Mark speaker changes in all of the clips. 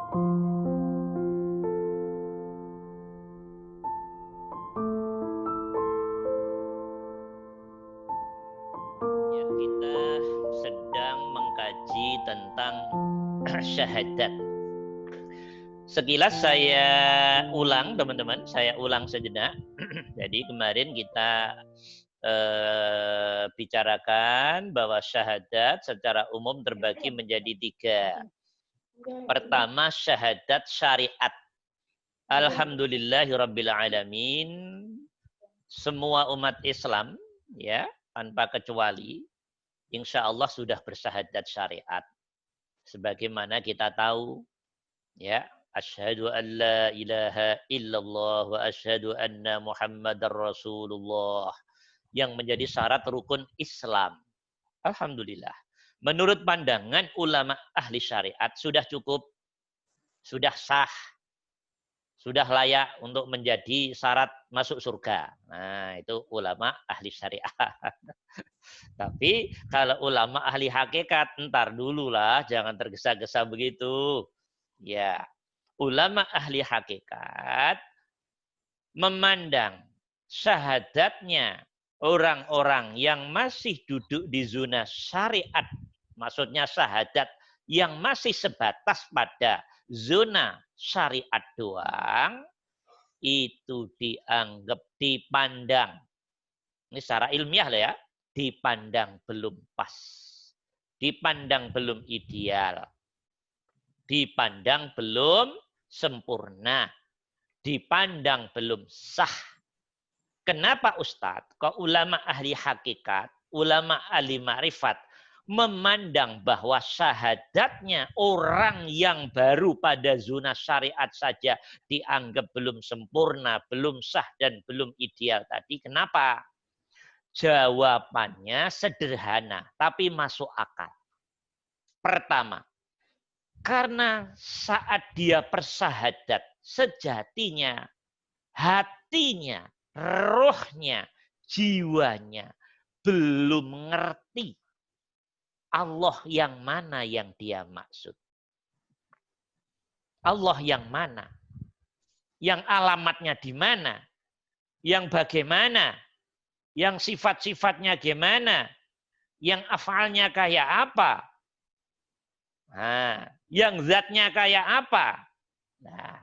Speaker 1: Ya, kita sedang mengkaji tentang syahadat. Sekilas saya ulang, teman-teman, saya ulang sejenak. Jadi kemarin kita bicarakan bahwa syahadat secara umum terbagi menjadi 3. Pertama, syahadat syariat. Alhamdulillahirrabbilalamin. Semua umat Islam, ya, tanpa kecuali, insya Allah sudah bersyahadat syariat. Sebagaimana kita tahu, ya, asyhadu an la ilaha illallah wa asyhadu anna muhammadar rasulullah, yang menjadi syarat rukun Islam. Alhamdulillah. Menurut pandangan ulama ahli syariat sudah cukup, sudah sah, sudah layak untuk menjadi syarat masuk surga. Nah, itu ulama ahli syariat. Tapi kalau ulama ahli hakikat, entar dulu lah, jangan tergesa-gesa begitu. Ya, ulama ahli hakikat memandang syahadatnya orang-orang yang masih duduk di zona syariat, maksudnya syahadat yang masih sebatas pada zona syariat doang, itu dianggap, dipandang, ini secara ilmiah lah ya, dipandang belum pas, dipandang belum ideal, dipandang belum sempurna, dipandang belum sah. Kenapa Ustadz? Kok ulama ahli hakikat, ulama ahli ma'rifat memandang bahwa syahadatnya orang yang baru pada zona syariat saja dianggap belum sempurna, belum sah, dan belum ideal tadi? Kenapa? Jawabannya sederhana, tapi masuk akal. Pertama, karena saat dia bersyahadat, sejatinya hatinya, rohnya, jiwanya belum ngerti Allah yang mana yang dia maksud. Allah yang mana? Yang alamatnya di mana? Yang bagaimana? Yang sifat-sifatnya gimana? Yang afalnya kayak apa? Nah, yang zatnya kayak apa? Nah,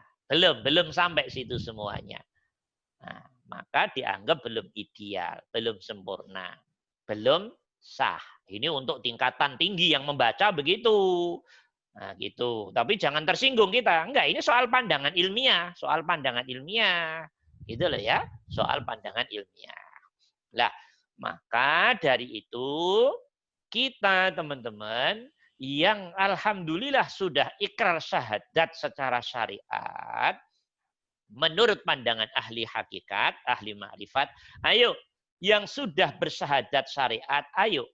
Speaker 1: belum sampai situ semuanya. Nah, maka dianggap belum ideal, belum sempurna, belum sah. Ini untuk tingkatan tinggi yang membaca begitu. Nah, gitu. Tapi jangan tersinggung kita. Enggak, ini soal pandangan ilmiah, soal pandangan ilmiah. Gitu loh ya, soal pandangan ilmiah. Lah, maka dari itu kita teman-teman yang alhamdulillah sudah ikrar syahadat secara syariat, menurut pandangan ahli hakikat, ahli ma'rifat, ayo yang sudah bersyahadat syariat, ayo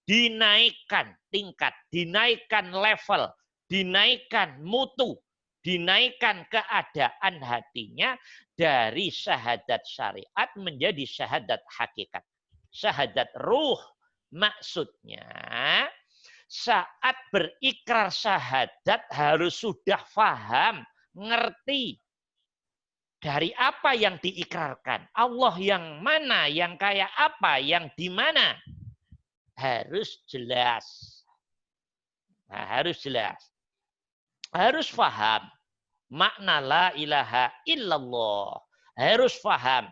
Speaker 1: dinaikkan tingkat, dinaikkan level, dinaikkan mutu, dinaikkan keadaan hatinya dari syahadat syariat menjadi syahadat hakikat, syahadat ruh. Maksudnya saat berikrar syahadat harus sudah paham, ngerti dari apa yang diikrarkan. Allah yang mana, yang kayak apa, yang di mana. Harus jelas. Nah, harus jelas. Harus paham makna la ilaha illallah. Harus paham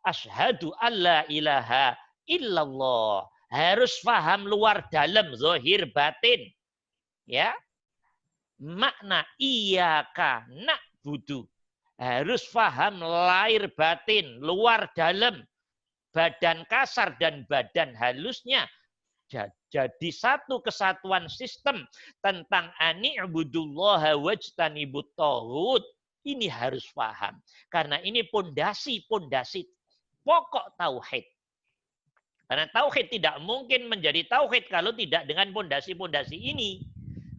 Speaker 1: asyhadu alla ilaha illallah. Harus paham luar dalam, zahir batin. Ya. Makna iyyaka na'budu. Harus paham lahir batin, luar dalam, badan kasar dan badan halusnya. Jadi satu kesatuan sistem tentang ani'budullaha wajtanibut taghut. Ini harus paham. Karena ini pondasi pokok tauhid. Karena tauhid tidak mungkin menjadi tauhid kalau tidak dengan pondasi-pondasi ini.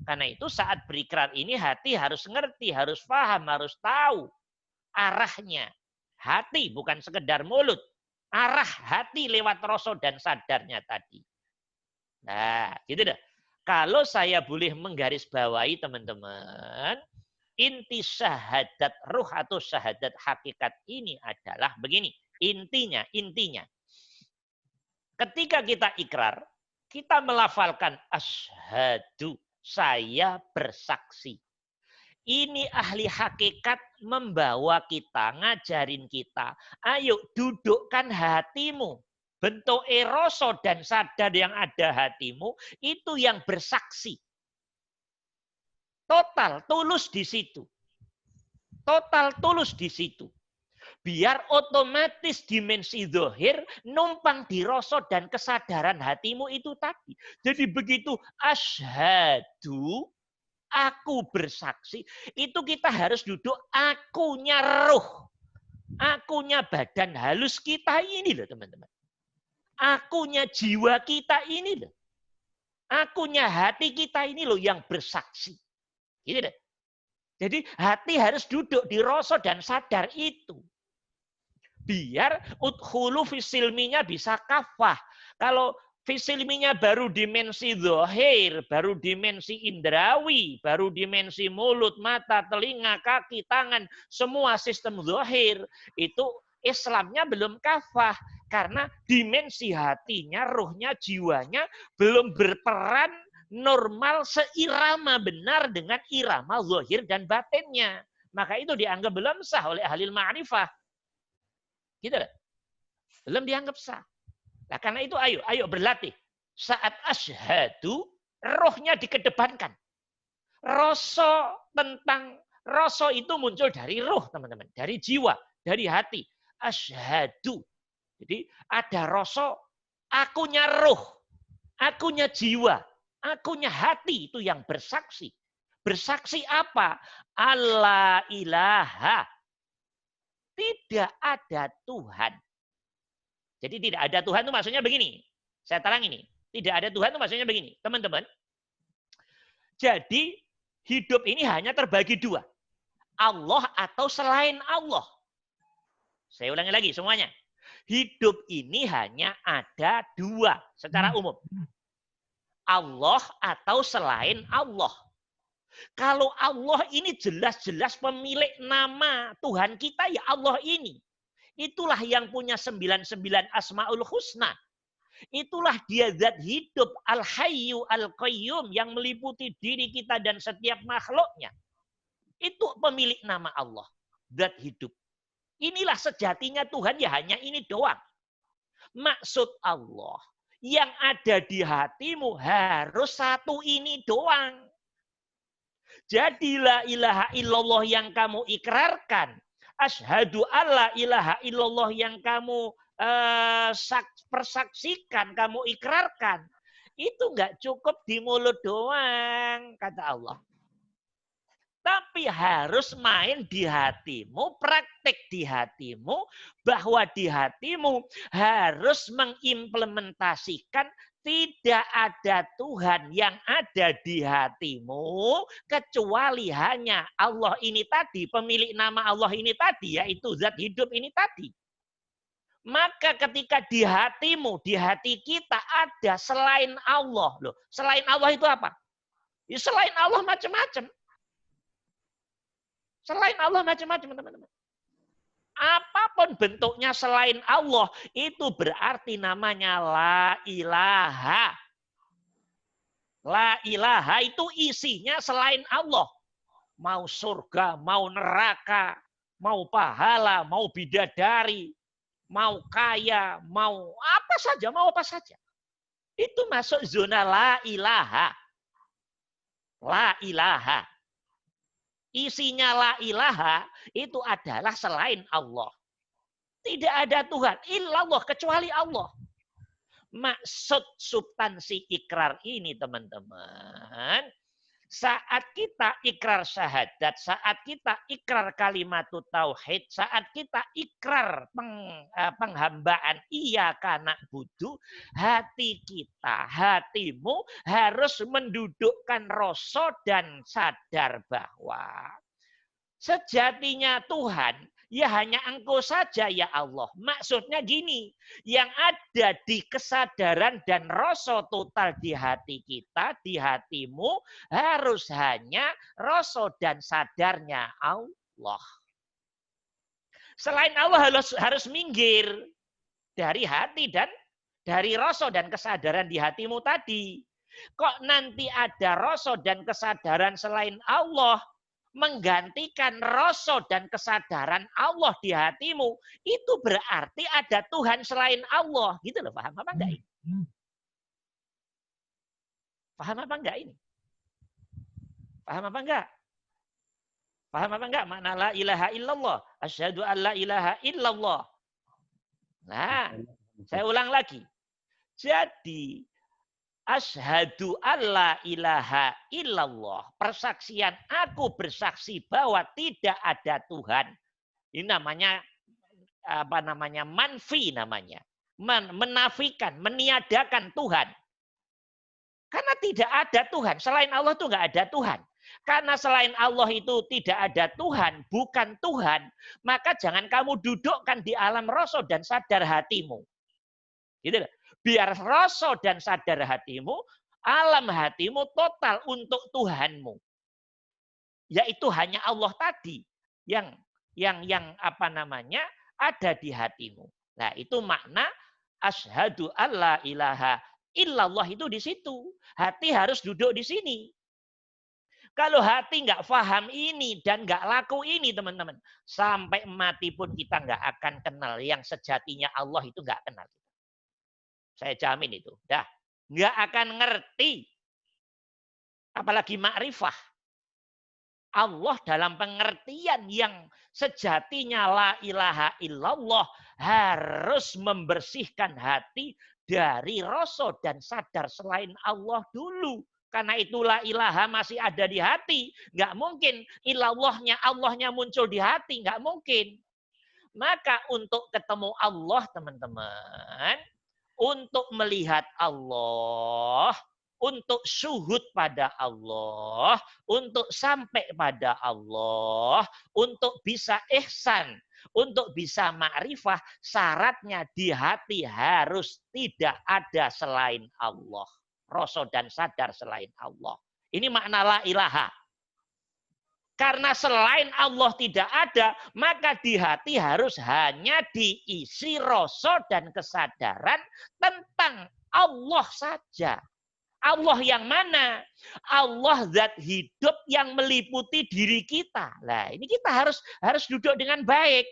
Speaker 1: Karena itu saat berikrar ini hati harus ngerti, harus paham, harus tahu arahnya. Hati bukan sekedar mulut. Arah hati lewat rasa dan sadarnya tadi. Nah, gitu dah. Kalau saya boleh menggarisbawahi teman-teman, Inti syahadat ruh atau syahadat hakikat ini adalah begini. Intinya. Ketika kita ikrar, kita melafalkan asyhadu, saya bersaksi. Ini ahli hakikat membawa kita, ngajarin kita. Ayo dudukkan hatimu. Bentuk eroso dan sadar yang ada hatimu, itu yang bersaksi. Total, tulus di situ. Total, tulus di situ. Biar otomatis dimensi zahir numpang di rasa dan kesadaran hatimu itu tadi. Jadi begitu asyhadu, aku bersaksi, itu kita harus duduk akunya roh. Akunya badan halus kita ini loh teman-teman. Akunya jiwa kita ini loh. Akunya hati kita ini loh yang bersaksi. Gitu deh. Jadi hati harus duduk di rasa dan sadar itu. Biar udhulu fisilminya bisa kafah. Kalau fisilminya baru dimensi zahir, baru dimensi indrawi, baru dimensi mulut, mata, telinga, kaki, tangan, semua sistem zahir, itu Islamnya belum kafah. Karena dimensi hatinya, ruhnya, jiwanya belum berperan normal seirama benar dengan irama zahir dan batinnya. Maka itu dianggap belum sah oleh ahli ma'rifah. Gitu loh. Belum dianggap sah. Nah, karena itu ayo berlatih. Saat asyhadu, rohnya dikedepankan. Rasa itu muncul dari roh, teman-teman. Dari jiwa, dari hati. Asyhadu. Jadi ada rasa, akunya roh, akunya jiwa, akunya hati itu yang bersaksi. Bersaksi apa? Allah ilaha. Tidak ada Tuhan. Jadi tidak ada Tuhan itu maksudnya begini. Saya terang ini. Tidak ada Tuhan itu maksudnya begini. Teman-teman. Jadi hidup ini hanya terbagi dua. Allah atau selain Allah. Saya ulangi lagi semuanya. Hidup ini hanya ada dua secara umum. Allah atau selain Allah. Kalau Allah ini jelas-jelas pemilik nama Tuhan kita ya Allah ini. Itulah yang punya 99 Asmaul Husna. Itulah dia zat hidup Al-Hayyu Al-Qayyum yang meliputi diri kita dan setiap makhluknya. Itu pemilik nama Allah. Zat hidup. Inilah sejatinya Tuhan ya hanya ini doang. Maksud Allah yang ada di hatimu harus satu ini doang. Jadi la ilaha illallah yang kamu ikrarkan, asyhadu alla ilaha illallah yang kamu persaksikan, kamu ikrarkan, itu enggak cukup di mulut doang, kata Allah. Tapi harus main di hatimu, praktek di hatimu, bahwa di hatimu harus mengimplementasikan tidak ada Tuhan yang ada di hatimu kecuali hanya Allah ini tadi, pemilik nama Allah ini tadi, yaitu zat hidup ini tadi. Maka ketika di hatimu, di hati kita ada selain Allah. Loh, selain Allah itu apa? Ya, selain Allah macam-macam. Selain Allah macam-macam, teman-teman. Apapun bentuknya selain Allah, itu berarti namanya la ilaha. La ilaha itu isinya selain Allah. Mau surga, mau neraka, mau pahala, mau bidadari, mau kaya, mau apa saja. Itu masuk zona la ilaha. La ilaha. Isinya la ilaha itu adalah selain Allah. Tidak ada Tuhan. Illallah kecuali Allah. Maksud substansi ikrar ini teman-teman. Saat kita ikrar syahadat, saat kita ikrar kalimatut tauhid, saat kita ikrar penghambaan iyyaka na'budu, hati kita, hatimu harus mendudukkan rasa dan sadar bahwa Sejatinya Tuhan, ya hanya Engkau saja ya Allah. Maksudnya gini, yang ada di kesadaran dan rasa total di hati kita, di hatimu, harus hanya rasa dan sadarnya Allah. Selain Allah harus minggir dari hati dan dari rasa dan kesadaran di hatimu tadi. Kok nanti ada rasa dan kesadaran selain Allah menggantikan rasa dan kesadaran Allah di hatimu, itu berarti ada Tuhan selain Allah. Gitu loh, paham apa enggak ini? Paham apa enggak ini? Paham apa enggak? Paham apa enggak? Makna la ilaha illallah. Asyhadu an la ilaha illallah. Nah, saya ulang lagi. Jadi, asyhadu alla ilaha illallah. Persaksian aku bersaksi bahwa tidak ada Tuhan. Ini namanya apa namanya? Manfi namanya. Menafikan, meniadakan Tuhan. Karena tidak ada Tuhan. Selain Allah itu enggak ada Tuhan. Karena selain Allah itu tidak ada Tuhan, bukan Tuhan, maka jangan kamu dudukkan di alam rasa dan sadar hatimu. Gitu loh. Biar rasa dan sadar hatimu, alam hatimu total untuk Tuhanmu. Yaitu hanya Allah tadi yang apa namanya ada di hatimu. Nah, itu makna asyhadu alla ilaha illallah itu di situ. Hati harus duduk di sini. Kalau hati nggak paham ini dan nggak laku ini, teman-teman, sampai mati pun kita nggak akan kenal yang sejatinya Allah itu nggak kenal. Saya jamin itu. Dah, nggak akan ngerti. Apalagi makrifah. Allah dalam pengertian yang sejatinya la ilaha illallah harus membersihkan hati dari rasa dan sadar selain Allah dulu. Karena itulah ilaha masih ada di hati. Nggak mungkin ilallahnya, Allahnya muncul di hati. Nggak mungkin. Maka untuk ketemu Allah, teman-teman, untuk melihat Allah, untuk syuhud pada Allah, untuk sampai pada Allah, untuk bisa ihsan, untuk bisa ma'rifah, syaratnya di hati harus tidak ada selain Allah. Rasa dan sadar selain Allah. Ini makna la ilaha. Karena selain Allah tidak ada, maka di hati harus hanya diisi rasa dan kesadaran tentang Allah saja. Allah yang mana? Allah zat hidup yang meliputi diri kita. Nah, ini kita harus duduk dengan baik.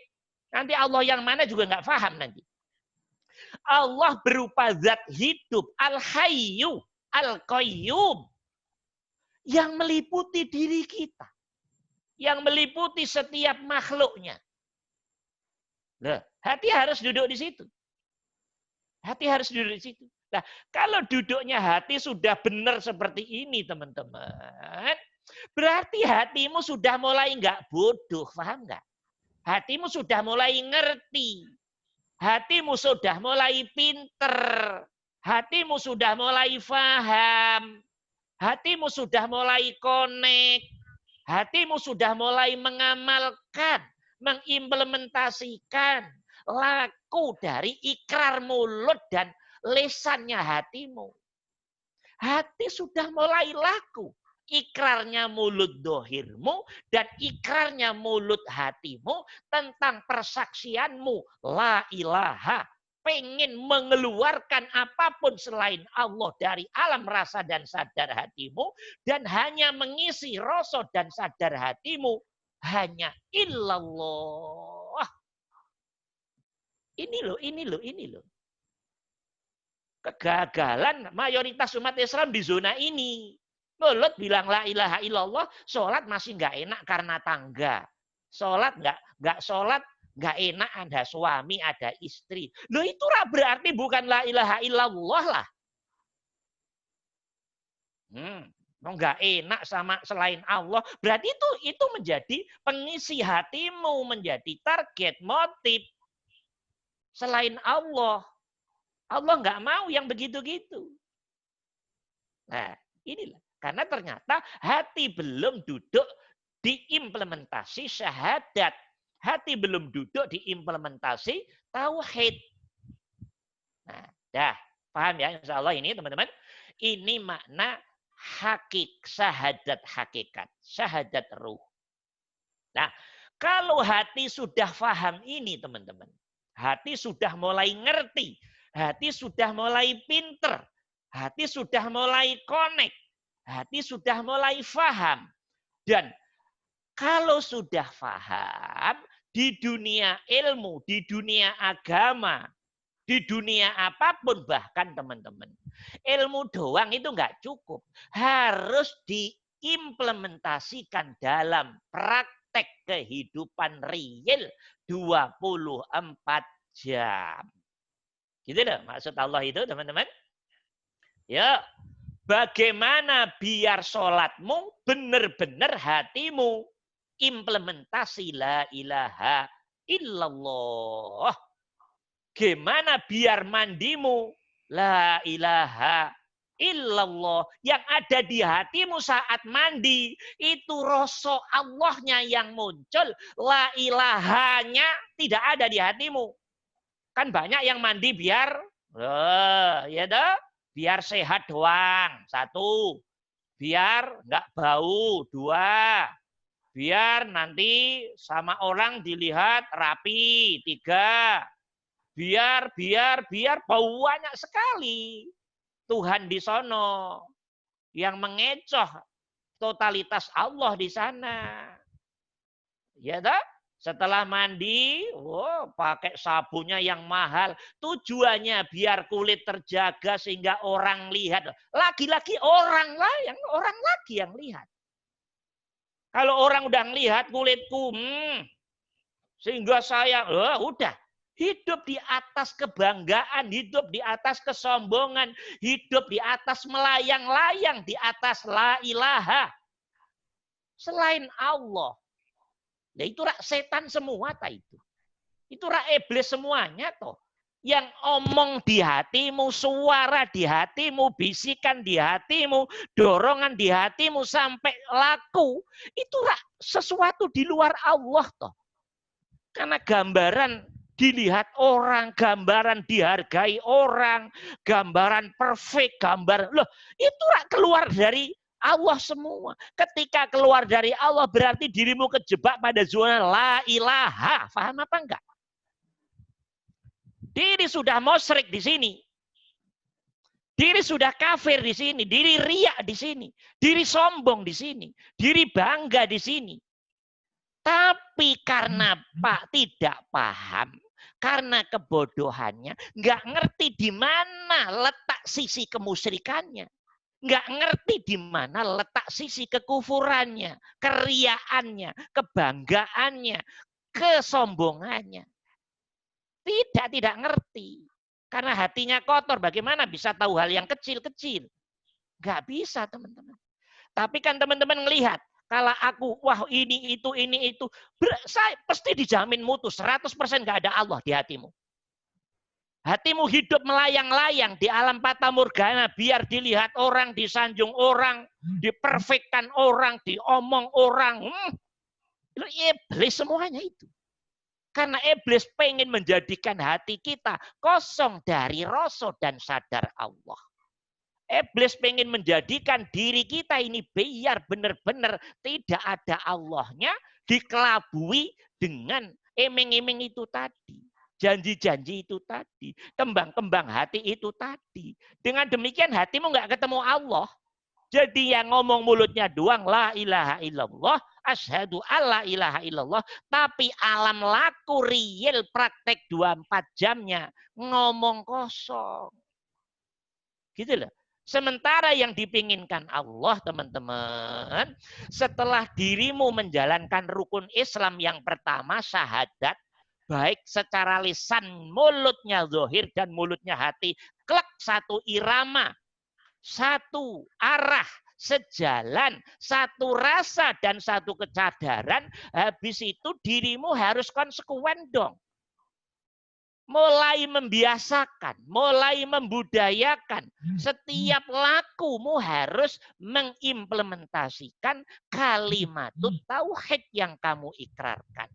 Speaker 1: Nanti Allah yang mana juga nggak paham nanti. Allah berupa zat hidup, al-hayyu, al-qayyum. Yang meliputi diri kita. Yang meliputi setiap makhluknya. Nah, hati harus duduk di situ. Hati harus duduk di situ. Nah, kalau duduknya hati sudah benar seperti ini, teman-teman, berarti hatimu sudah mulai nggak bodoh, paham nggak? Hatimu sudah mulai ngerti. Hatimu sudah mulai pinter. Hatimu sudah mulai paham. Hatimu sudah mulai connect. Hatimu sudah mulai mengamalkan, mengimplementasikan laku dari ikrar mulut dan lesannya hatimu. Hati sudah mulai laku. Ikrarnya mulut dohirmu dan ikrarnya mulut hatimu tentang persaksianmu. La ilaha. Pengen mengeluarkan apapun selain Allah dari alam rasa dan sadar hatimu. Dan hanya mengisi rasa dan sadar hatimu. Hanya illallah. Ini loh. Kegagalan mayoritas umat Islam di zona ini. Mulut bilang la ilaha illallah, sholat masih nggak enak karena tangga. Sholat nggak sholat nggak enak, ada suami, ada istri. Loh itu berarti bukan la ilaha illallah lah. Nggak enak sama selain Allah. Berarti itu menjadi pengisi hatimu, menjadi target, motif selain Allah. Allah nggak mau yang begitu-gitu. Nah, inilah. Karena ternyata hati belum duduk implementasi syahadat. Hati belum duduk di implementasi tauhid. Nah, dah paham ya insya Allah ini teman-teman. Ini makna syahadat hakikat, syahadat ruh. Nah, kalau hati sudah paham ini teman-teman, hati sudah mulai ngerti, hati sudah mulai pinter, hati sudah mulai connect, hati sudah mulai paham. Dan kalau sudah paham, di dunia ilmu, di dunia agama, di dunia apapun bahkan teman-teman, ilmu doang itu nggak cukup. Harus diimplementasikan dalam praktek kehidupan real 24 jam. Gitu dong maksud Allah itu teman-teman. Ya, bagaimana biar sholatmu benar-benar hatimu implementasi la ilaha illallah. Gimana biar mandimu la ilaha illallah. Yang ada di hatimu saat mandi itu rasa Allahnya yang muncul. La ilahanya tidak ada di hatimu. Kan banyak yang mandi biar ya dah, biar sehat doang. 1. Biar nggak bau. 2. Biar nanti sama orang dilihat rapi. 3. Biar bau banyak sekali. Tuhan di sono yang mengecoh totalitas Allah di sana. Ya dah? Setelah mandi, pakai sabunnya yang mahal. Tujuannya biar kulit terjaga sehingga orang lihat. Lagi-lagi orang lagi yang lihat. Kalau orang udah lihat kulitku, sehingga saya, udah. Hidup di atas kebanggaan, hidup di atas kesombongan, hidup di atas melayang-layang, di atas la ilaha. Selain Allah. Ya itu rak setan semua tak itu. Itu rak iblis semuanya toh. Yang omong di hatimu, suara di hatimu, bisikan di hatimu, dorongan di hatimu sampai laku. Itu rak sesuatu di luar Allah toh. Karena gambaran dilihat orang, gambaran dihargai orang, gambaran perfect, gambar loh itu keluar dari Allah semua. Ketika keluar dari Allah berarti dirimu kejebak pada zona la ilaha. Paham apa enggak? Diri sudah musyrik di sini. Diri sudah kafir di sini, diri riak di sini, diri sombong di sini, diri bangga di sini. Tapi karena Pak tidak paham, karena kebodohannya, nggak ngerti di mana letak sisi kemusyrikannya. Nggak ngerti di mana letak sisi kekufurannya, keriaannya, kebanggaannya, kesombongannya. Tidak ngerti. Karena hatinya kotor, bagaimana bisa tahu hal yang kecil-kecil? Nggak bisa, teman-teman. Tapi kan teman-teman ngelihat, kalau aku, wah ini itu, saya pasti dijamin mutu, 100% nggak ada Allah di hatimu. Hatimu hidup melayang-layang di alam fata morgana, biar dilihat orang, disanjung orang, diperfekkan orang, diomong orang. Itu iblis semuanya itu. Karena iblis pengen menjadikan hati kita kosong dari rasa dan sadar Allah. Iblis pengen menjadikan diri kita ini biar benar-benar tidak ada Allahnya, dikelabui dengan emeng-emeng itu tadi. Janji-janji itu tadi. Kembang-kembang hati itu tadi. Dengan demikian hatimu nggak ketemu Allah. Jadi yang ngomong mulutnya doang, la ilaha illallah, asyhadu alla ilaha illallah. Tapi alam laku real praktek 24 jamnya, ngomong kosong. Gitu loh. Sementara yang dipinginkan Allah, teman-teman, setelah dirimu menjalankan rukun Islam yang pertama, syahadat, baik secara lisan, mulutnya zahir dan mulutnya hati, klek satu irama, satu arah, sejalan, satu rasa dan satu kesadaran, habis itu dirimu harus konsekuen dong. mulai membiasakan, mulai membudayakan. Setiap lakumu harus mengimplementasikan kalimatut tauhid yang kamu ikrarkan.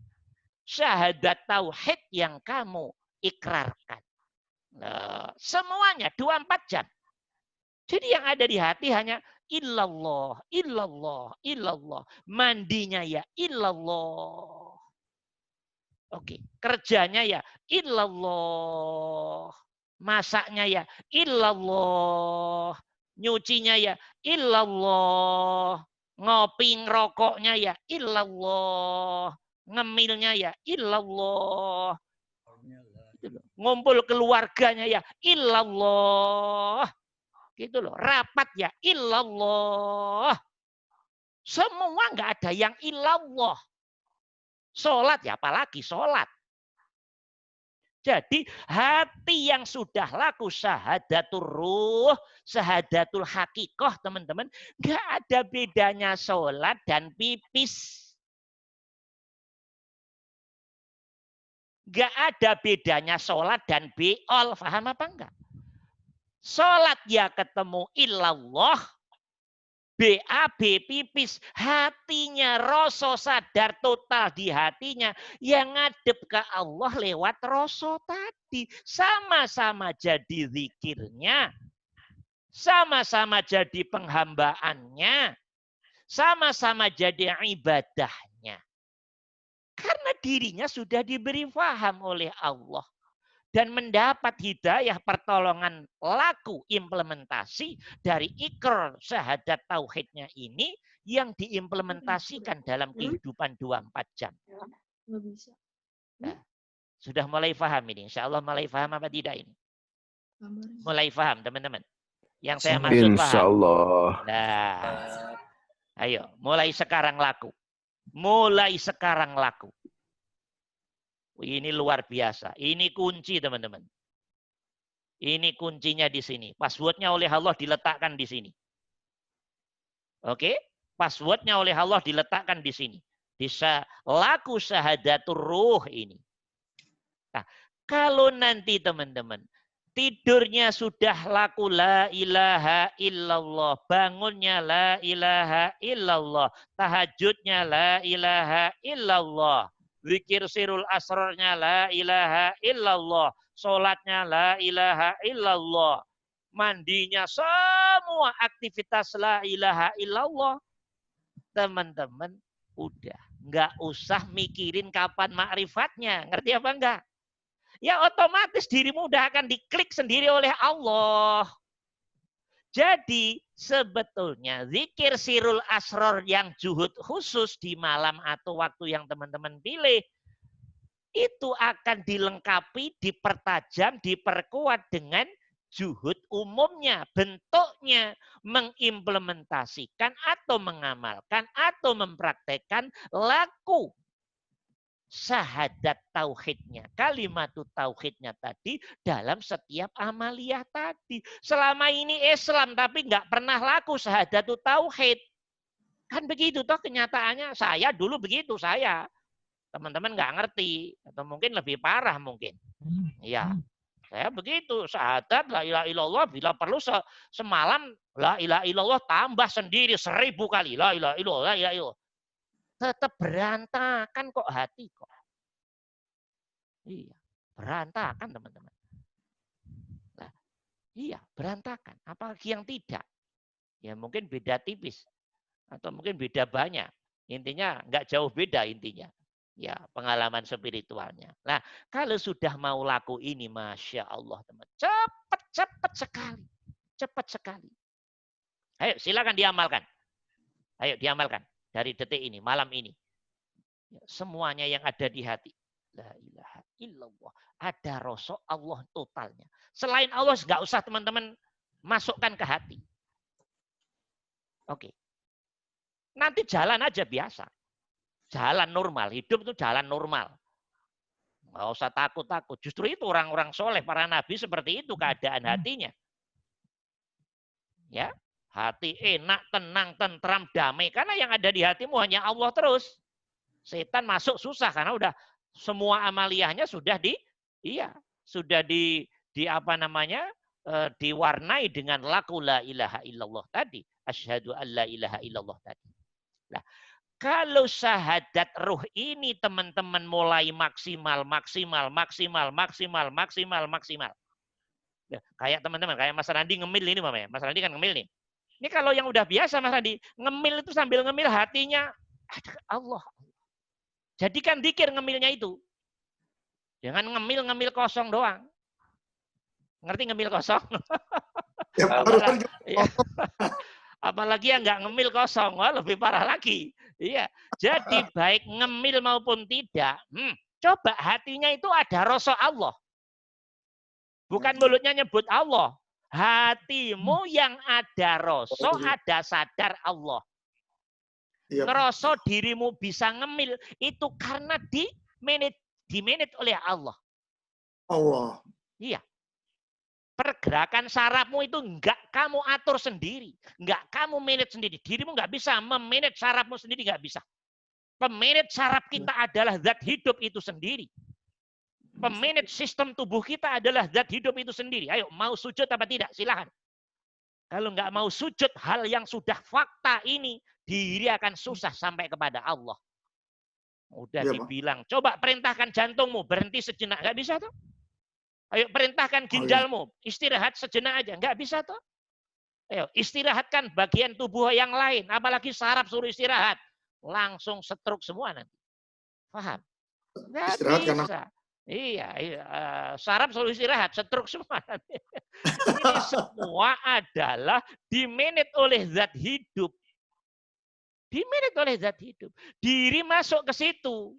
Speaker 1: Syahadat tauhid yang kamu ikrarkan. Nah, semuanya 24 jam. Jadi yang ada di hati hanya illallah, illallah, illallah. Mandinya ya illallah. Oke, kerjanya ya illallah. Masaknya ya illallah. Nyucinya ya illallah. Ngopi ngerokoknya ya illallah. Ngemilnya ya illallah. Ngumpul keluarganya ya illallah. Gitu loh, rapat ya illallah. Semua nggak ada yang illallah. Sholat ya apalagi sholat. Jadi hati yang sudah laku syahadatul ruh, syahadatul hakikoh teman-teman. Nggak ada bedanya sholat dan pipis. Nggak ada bedanya sholat dan beol. Paham apa enggak? Sholat ya ketemu illallah. BAB pipis, hatinya rasa sadar total di hatinya yang ngadep ke Allah lewat rasa tadi. Sama-sama jadi zikirnya, sama-sama jadi penghambaannya, sama-sama jadi ibadahnya. Karena dirinya sudah diberi faham oleh Allah. Dan mendapat hidayah pertolongan laku implementasi dari ikrar syahadat tauhidnya ini yang diimplementasikan dalam kehidupan 24 jam. Nah, sudah mulai paham ini? Insya Allah mulai paham apa tidak ini? Mulai paham teman-teman? Yang saya maksud paham?
Speaker 2: Insya Allah.
Speaker 1: Nah, ayo mulai sekarang laku. Mulai sekarang laku. Ini luar biasa. Ini kunci teman-teman. Ini kuncinya di sini. Passwordnya oleh Allah diletakkan di sini. Oke? Passwordnya oleh Allah diletakkan di sini. Bisa laku syahadatul ruh ini. Nah, kalau nanti teman-teman tidurnya sudah laku la ilaha illallah, bangunnya la ilaha illallah, tahajudnya la ilaha illallah. Zikir sirul asrarnya la ilaha illallah. Sholatnya la ilaha illallah. Mandinya semua aktivitas la ilaha illallah. Teman-teman udah. Nggak usah mikirin kapan makrifatnya. Ngerti apa enggak? Ya otomatis dirimu udah akan diklik sendiri oleh Allah. Jadi sebetulnya zikir sirul asror yang juhud khusus di malam atau waktu yang teman-teman pilih itu akan dilengkapi, dipertajam, diperkuat dengan juhud umumnya, bentuknya mengimplementasikan atau mengamalkan atau mempraktekkan laku syahadat tauhidnya, kalimat tauhidnya tadi dalam setiap amaliyah tadi. Selama ini Islam tapi nggak pernah laku syahadat tauhid. Kan begitu toh kenyataannya. Saya dulu begitu saya. Teman-teman nggak ngerti atau mungkin lebih parah mungkin. Ya, saya begitu syahadat la ilaha illallah bila perlu semalam la ilaha illallah tambah sendiri 1000 kali la ilaha illallah, la ilaha illallah. Tetap berantakan kok hati kok. Iya, berantakan teman-teman. Nah, iya, berantakan. Apalagi yang tidak. Ya mungkin beda tipis. Atau mungkin beda banyak. Intinya nggak jauh beda intinya. Ya, pengalaman spiritualnya. Nah, kalau sudah mau laku ini, Masya Allah, teman. Cepat sekali. Cepat sekali. Ayo, silakan diamalkan. Ayo, diamalkan. Dari detik ini, malam ini. Semuanya yang ada di hati. La ilaha illallah. Ada rasa Allah totalnya. Selain Allah, nggak usah teman-teman masukkan ke hati. Oke. Nanti jalan aja biasa. Jalan normal. Hidup itu jalan normal. Nggak usah takut-takut. Justru itu orang-orang soleh, para nabi seperti itu keadaan hatinya. Ya, hati enak, tenang, tentram, damai. Karena yang ada di hatimu hanya Allah terus. Setan masuk susah karena udah semua amaliyahnya sudah iya. sudah di apa namanya? Diwarnai dengan laku la ilaha illallah tadi. Asyhadu an la ilaha illallah tadi. Nah, kalau syahadat ruh ini teman-teman mulai maksimal, maksimal, maksimal, maksimal, maksimal, maksimal. Ya, kayak teman-teman, kayak Mas Randi ngemil ini, Mama ya. Mas Randi kan ngemil nih. Ini kalau yang udah biasa Mas Randi, ngemil itu sambil ngemil hatinya ada Allah. Jadikan dikir ngemilnya itu. Jangan ngemil-ngemil kosong doang. Ngerti ngemil kosong?
Speaker 2: Ya,
Speaker 1: apalagi, ya. Apalagi yang nggak ngemil kosong, wah lebih parah lagi. Iya. Jadi baik ngemil maupun tidak, coba hatinya itu ada rasa Allah. Bukan mulutnya nyebut Allah. Hatimu yang ada rasa, ada sadar Allah. Ngerasa dirimu bisa ngemil itu karena di-manage oleh Allah.
Speaker 2: Allah.
Speaker 1: Iya. Pergerakan sarafmu itu enggak kamu atur sendiri. Enggak kamu manage sendiri. Dirimu enggak bisa memanage sarafmu sendiri, enggak bisa. Pemanage saraf kita adalah zat hidup itu sendiri. Pemanage sistem tubuh kita adalah zat hidup itu sendiri. Ayo, mau sujud apa tidak? Silahkan. Kalau enggak mau sujud, hal yang sudah fakta ini, diri akan susah sampai kepada Allah. Udah
Speaker 2: Ya,
Speaker 1: dibilang, coba perintahkan jantungmu, berhenti sejenak. Enggak bisa tuh. Ayo perintahkan ginjalmu, istirahat sejenak aja. Enggak bisa tuh. Ayo istirahatkan bagian tubuh yang lain. Apalagi saraf suruh istirahat. Langsung stroke semua nanti. Paham? Enggak bisa. Iya, saraf suruh istirahat, stroke semua nanti. Ini semua adalah di-manage oleh zat hidup. Di-manage oleh zat hidup. Diri masuk ke situ.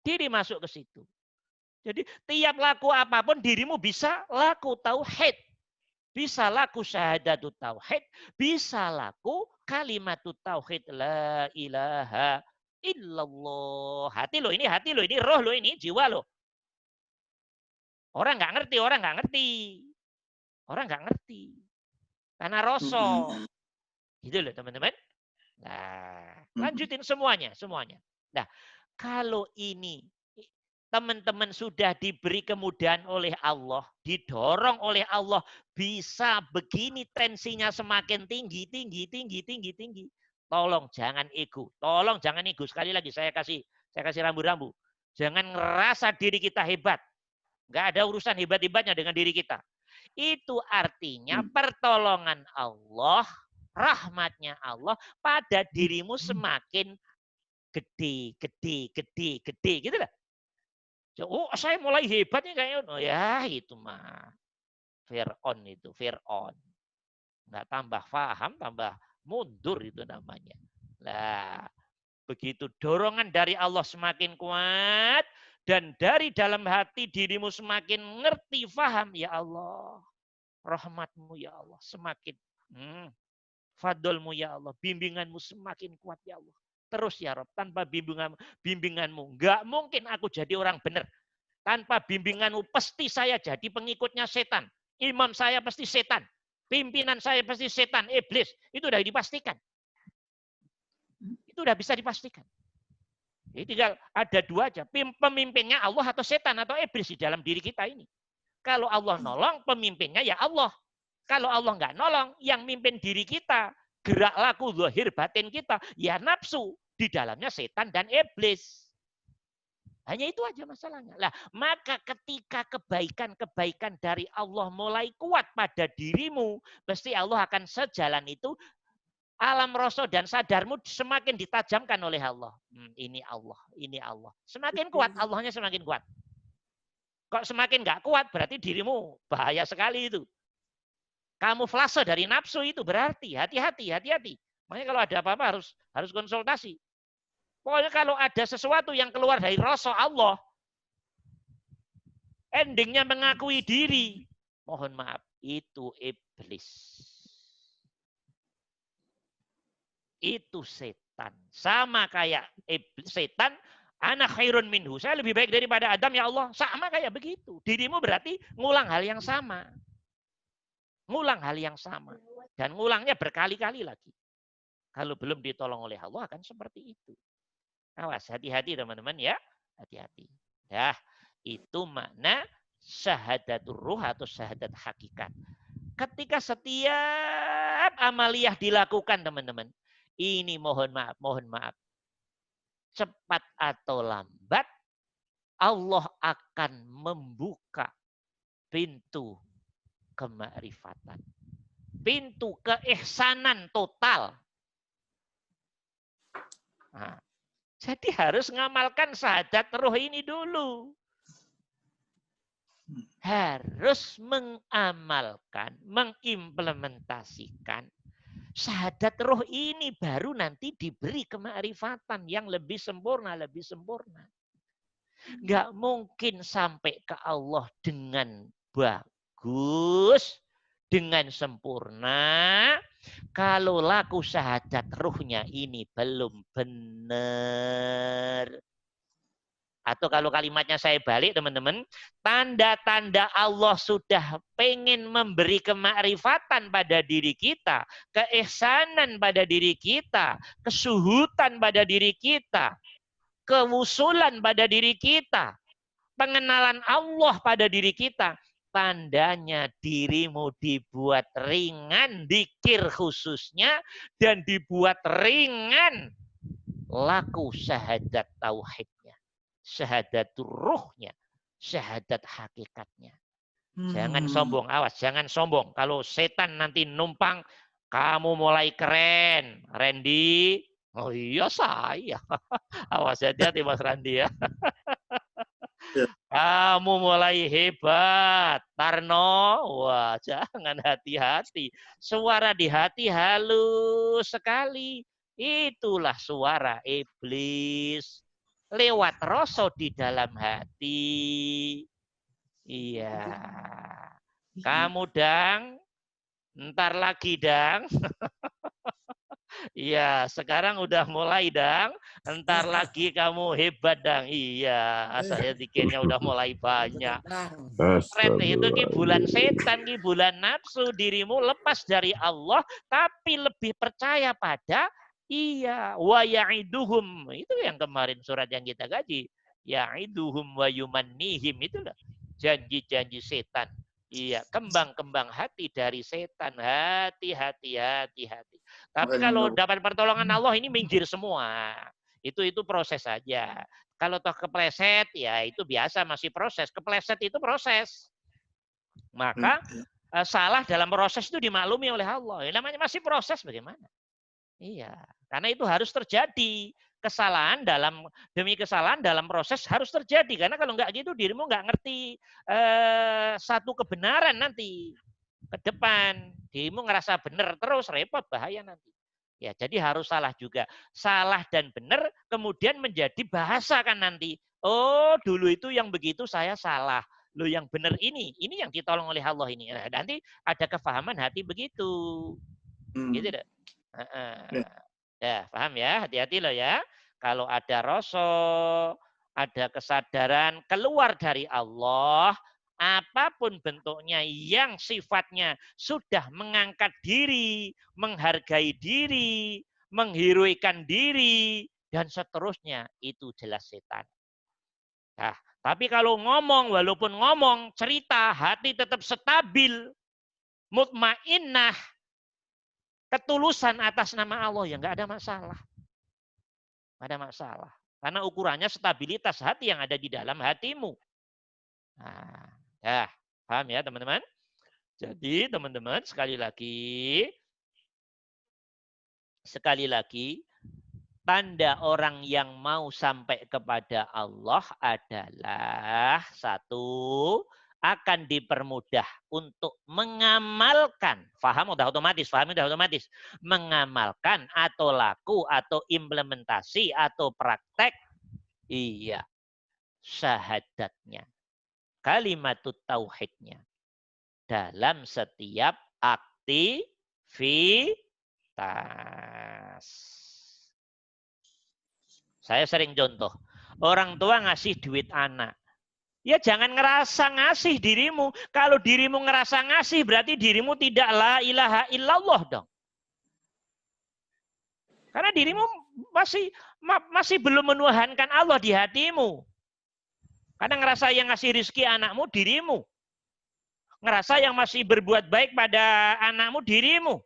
Speaker 1: Diri masuk ke situ. Jadi tiap laku apapun dirimu bisa laku tauhid. Bisa laku syahadatut tauhid. Bisa laku kalimatut tauhid. La ilaha illallah. Hati lo, ini roh lo, ini jiwa lo. Orang nggak ngerti, orang nggak ngerti. Orang nggak ngerti. Karena rosok. Gitu loh teman-teman. Nah, lanjutin semuanya. Nah, kalau ini teman-teman sudah diberi kemudahan oleh Allah, didorong oleh Allah, bisa begini tensinya semakin tinggi. Tolong jangan ego. Tolong jangan ego. Sekali lagi saya kasih rambu-rambu. Jangan ngerasa diri kita hebat. Nggak ada urusan hebat-hebatnya dengan diri kita. Itu artinya pertolongan Allah, rahmatnya Allah pada dirimu semakin gede. Gitu lah. Oh, saya mulai hebat nih kayaknya. Oh, ya, itu mah. Fir'aun itu, Fir'aun. Nggak tambah paham, tambah mundur itu namanya. Nah, begitu dorongan dari Allah semakin kuat dan dari dalam hati dirimu semakin ngerti, paham, ya Allah. Rahmatmu ya Allah semakin fadlmu ya Allah, bimbinganmu semakin kuat ya Allah. Terus ya Rob, tanpa bimbinganmu, nggak mungkin aku jadi orang benar. Tanpa bimbinganmu, pasti saya jadi pengikutnya setan. Imam saya pasti setan. Pimpinan saya pasti setan, iblis. Itu udah dipastikan. Itu udah bisa dipastikan. Jadi tinggal ada dua aja. Pemimpinnya Allah atau setan atau iblis di dalam diri kita ini. Kalau Allah nolong, pemimpinnya ya Allah. Kalau Allah nggak nolong, yang mimpin diri kita, gerak laku zahir batin kita, ya nafsu. Di dalamnya setan dan iblis. Hanya itu aja masalahnya. Lah, maka ketika kebaikan-kebaikan dari Allah mulai kuat pada dirimu, pasti Allah akan sejalan itu, alam rasa dan sadarmu semakin ditajamkan oleh Allah. Ini Allah. Semakin kuat, Allahnya semakin kuat. Kok semakin nggak kuat, berarti dirimu bahaya sekali itu. Kamuflase dari nafsu itu berarti hati-hati. Makanya kalau ada apa-apa harus konsultasi. Pokoknya kalau ada sesuatu yang keluar dari rasa Allah, endingnya mengakui diri, mohon maaf, itu iblis. Itu setan. Sama kayak setan, ana khairun minhu. Saya lebih baik daripada Adam ya Allah. Sama kayak begitu. Dirimu berarti ngulang hal yang sama. Dan ngulangnya berkali-kali lagi. Kalau belum ditolong oleh Allah akan seperti itu. Awas, hati-hati teman-teman ya. Hati-hati. Ya, itu makna syahadatul ruh atau syahadat hakikat. Ketika setiap amaliyah dilakukan teman-teman, ini mohon maaf, cepat atau lambat, Allah akan membuka pintu kemakrifatan. Pintu keihsanan total. Nah, jadi harus ngamalkan syahadat ruh ini dulu. Harus mengamalkan, mengimplementasikan syahadat ruh ini baru nanti diberi kemakrifatan yang lebih sempurna, Nggak mungkin sampai ke Allah dengan bagus, dengan sempurna, kalau laku syahadat ruhnya ini belum benar. Atau kalau kalimatnya saya balik teman-teman, tanda-tanda Allah sudah pengen memberi kemakrifatan pada diri kita, keihsanan pada diri kita, kesuhutan pada diri kita, kewusulan pada diri kita, pengenalan Allah pada diri kita. Tandanya dirimu dibuat ringan, dzikir khususnya, dan dibuat ringan laku syahadat tauhidnya, syahadat ruhnya, syahadat hakikatnya. Jangan sombong, awas, jangan sombong. Kalau setan nanti numpang, kamu mulai keren, Randy. Oh iya saya. Awas, hati-hati Mas Randy ya. Kamu mulai hebat, Tarno. Wah, jangan, hati-hati. Suara di hati halus sekali. Itulah suara iblis. Lewat rasa di dalam hati. Iya. Kamu Dang, ntar lagi Dang. Iya, sekarang udah mulai Dang. Entar lagi kamu hebat Dang. Iya, saya pikirnya udah mulai banyak. Red itu ki bulan setan, ki bulan nafsu. Dirimu lepas dari Allah, tapi lebih percaya pada wa ya'iduhum. Itu yang kemarin surat yang kita kaji. Ya'iduhum wa yumannihim. Itulah janji-janji setan. Iya, kembang-kembang hati dari setan. Hati-hati. Tapi kalau dapat pertolongan Allah ini minggir semua. Itu proses saja. Kalau toh kepleset, ya itu biasa, masih proses. Kepleset itu proses. Maka salah dalam proses itu dimaklumi oleh Allah. Namanya masih proses, bagaimana? Iya, karena itu harus terjadi. Kesalahan demi kesalahan dalam proses harus terjadi. Karena kalau nggak gitu dirimu nggak ngerti satu kebenaran nanti ke depan. Dirimu ngerasa benar terus, repot, bahaya nanti. Ya, jadi harus salah juga. Salah dan benar kemudian menjadi bahasa kan nanti. Oh, dulu itu yang begitu saya salah. Loh yang benar ini yang ditolong oleh Allah ini. Nah, nanti ada kefahaman hati begitu. Gitu deh. Ya, paham ya? Hati-hati loh ya. Kalau ada rasa, ada kesadaran keluar dari Allah, apapun bentuknya yang sifatnya sudah mengangkat diri, menghargai diri, mengheroikan diri, dan seterusnya, itu jelas setan. Nah, tapi kalau ngomong, walaupun ngomong, cerita, hati tetap stabil, mutmainnah, ketulusan atas nama Allah, ya nggak ada masalah. Nggak ada masalah. Karena ukurannya stabilitas hati yang ada di dalam hatimu. Nah, ya, paham ya teman-teman? Jadi teman-teman sekali lagi, tanda orang yang mau sampai kepada Allah adalah satu, akan dipermudah untuk mengamalkan. Faham udah otomatis, mengamalkan atau laku atau implementasi atau praktek. Iya, syahadatnya, kalimatut tauhidnya dalam setiap aktivitas. Saya sering contoh, orang tua ngasih duit anak. Ya jangan ngerasa ngasih dirimu. Kalau dirimu ngerasa ngasih berarti dirimu tidak la ilaha illallah dong. Karena dirimu masih belum menuhankan Allah di hatimu. Karena ngerasa yang ngasih rizki anakmu dirimu. Ngerasa yang masih berbuat baik pada anakmu dirimu.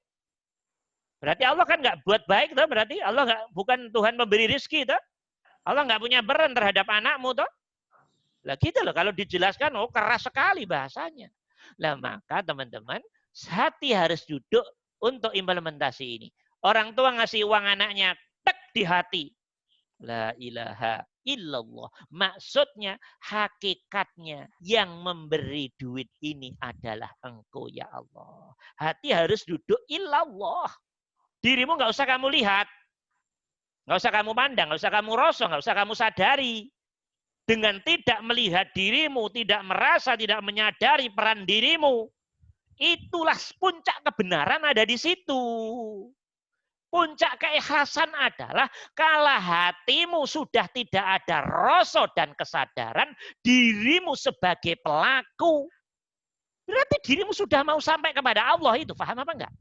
Speaker 1: Berarti Allah kan nggak buat baik, toh? Berarti Allah bukan Tuhan pemberi rizki, toh? Allah nggak punya peran terhadap anakmu, toh? Lah gitu loh, kalau dijelaskan, oh keras sekali bahasanya. Lah maka teman-teman, hati harus duduk untuk implementasi ini. Orang tua ngasih uang anaknya, tek di hati. La ilaha illallah. Maksudnya, hakikatnya yang memberi duit ini adalah Engkau ya Allah. Hati harus duduk illallah. Dirimu nggak usah kamu lihat. Nggak usah kamu pandang, nggak usah kamu rasa, nggak usah kamu sadari. Dengan tidak melihat dirimu, tidak merasa, tidak menyadari peran dirimu, itulah puncak kebenaran ada di situ. Puncak keikhlasan adalah kalau hatimu sudah tidak ada rasa dan kesadaran dirimu sebagai pelaku. Berarti dirimu sudah mau sampai kepada Allah itu. Paham apa enggak?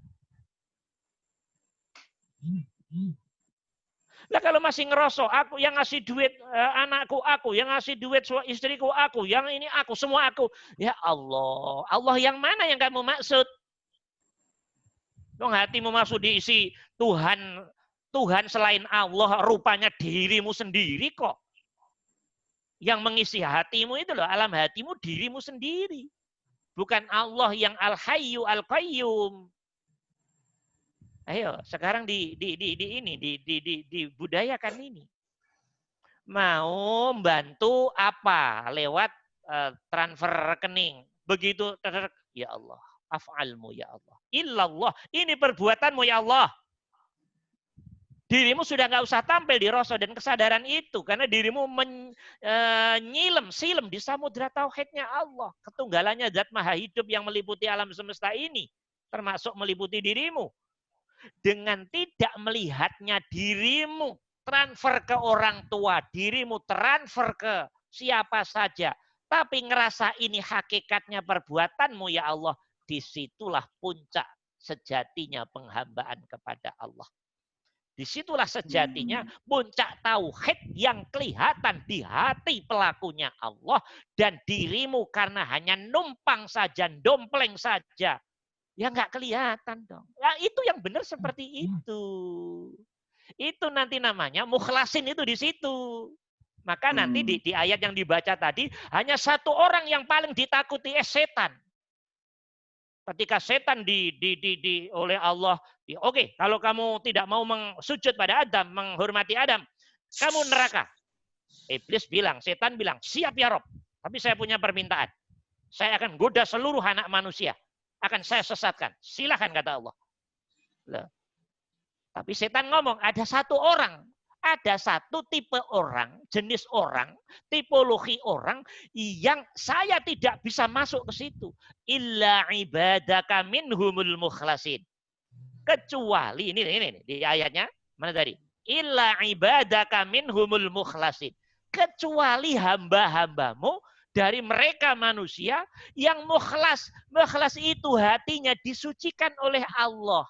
Speaker 1: Lah kalau masih ngerosok, aku yang ngasih duit anakku aku, yang ngasih duit istriku aku, yang ini aku, semua aku. Ya Allah, Allah yang mana yang kamu maksud? Dong hatimu masuk diisi Tuhan, Tuhan selain Allah, rupanya dirimu sendiri kok. Yang mengisi hatimu itu loh, alam hatimu dirimu sendiri. Bukan Allah yang Al-Hayyu Al-Qayyum. Ayo, sekarang dibudayakan ini. Mau bantu apa lewat transfer rekening. Begitu, ya Allah, af'almu ya Allah. Illallah, ini perbuatanmu ya Allah. Dirimu sudah nggak usah tampil di rasa dan kesadaran itu. Karena dirimu silem di samudra tauhidnya Allah. Ketunggalannya zat maha hidup yang meliputi alam semesta ini. Termasuk meliputi dirimu. Dengan tidak melihatnya dirimu transfer ke orang tua, dirimu transfer ke siapa saja, tapi ngerasa ini hakikatnya perbuatanmu ya Allah, disitulah puncak sejatinya penghambaan kepada Allah. Disitulah sejatinya puncak tauhid yang kelihatan di hati pelakunya Allah dan dirimu karena hanya numpang saja, dompleng saja. Ya nggak kelihatan dong. Ya, itu yang benar seperti itu. Itu nanti namanya mukhlasin itu di situ. Maka nanti di ayat yang dibaca tadi hanya satu orang yang paling ditakuti setan. Ketika setan oleh Allah, oke, kalau kamu tidak mau sujud pada Adam, menghormati Adam, kamu neraka. Iblis bilang, setan bilang, siap ya Rob. Tapi saya punya permintaan. Saya akan goda seluruh anak manusia. Akan saya sesatkan. Silakan kata Allah. Loh. Tapi setan ngomong, ada satu orang. Ada satu tipe orang, jenis orang, tipologi orang yang saya tidak bisa masuk ke situ. Illa ibadaka minhumul mukhlasin. Kecuali, ini di ayatnya, mana tadi? Illa ibadaka minhumul mukhlasin. Kecuali hamba-hambamu dari mereka manusia yang mukhlas. Mukhlas itu hatinya disucikan oleh Allah.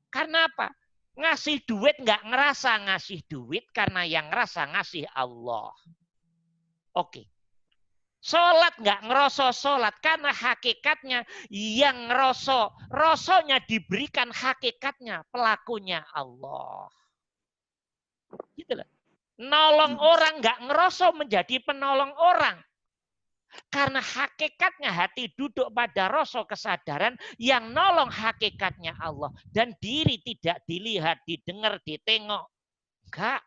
Speaker 1: Karena apa? Ngasih duit nggak ngerasa ngasih duit karena yang ngerasa ngasih Allah. Oke. Sholat nggak ngerasa sholat karena hakikatnya yang ngerasa. Rasonya diberikan hakikatnya pelakunya Allah. Gitu loh. Nolong orang nggak ngerasa menjadi penolong orang. Karena hakikatnya hati duduk pada rasa kesadaran yang nolong hakikatnya Allah. Dan diri tidak dilihat, didengar, ditengok. Enggak.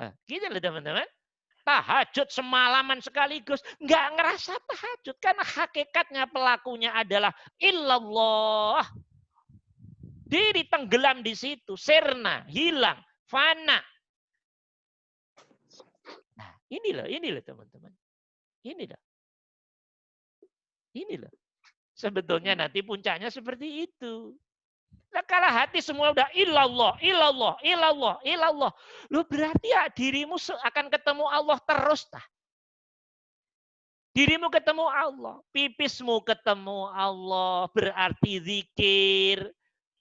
Speaker 1: Nah, gitu loh teman-teman. Tahajud semalaman sekaligus. Enggak ngerasa tahajud. Karena hakikatnya pelakunya adalah illallah. Diri tenggelam di situ. Sirna, hilang, fana. Nah, inilah teman-teman. Inilah. Sebetulnya nanti puncaknya seperti itu. Nah, kalau hati semua udah illallah, illallah, illallah, illallah. Lu berarti ya dirimu akan ketemu Allah terus. Dirimu ketemu Allah. Pipismu ketemu Allah. Berarti zikir.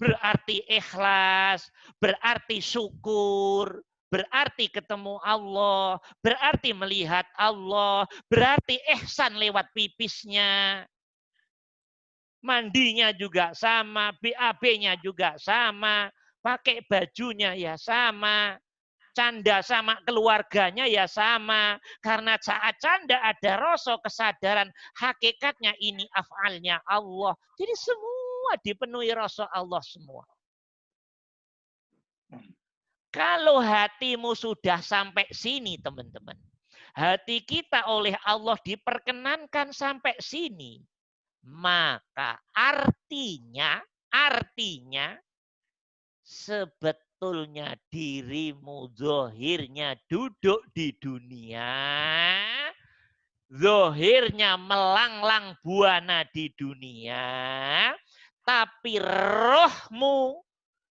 Speaker 1: Berarti ikhlas. Berarti syukur. berarti ketemu Allah, berarti melihat Allah, berarti ihsan lewat pipisnya. Mandinya juga sama, BAB-nya juga sama, pakai bajunya ya sama, canda sama keluarganya ya sama. Karena saat canda ada rasa kesadaran hakikatnya ini af'alnya Allah. Jadi semua dipenuhi rasa Allah semua. Kalau hatimu sudah sampai sini teman-teman. Hati kita oleh Allah diperkenankan sampai sini. Maka artinya sebetulnya dirimu zohirnya duduk di dunia, zohirnya melanglang buana di dunia, tapi rohmu,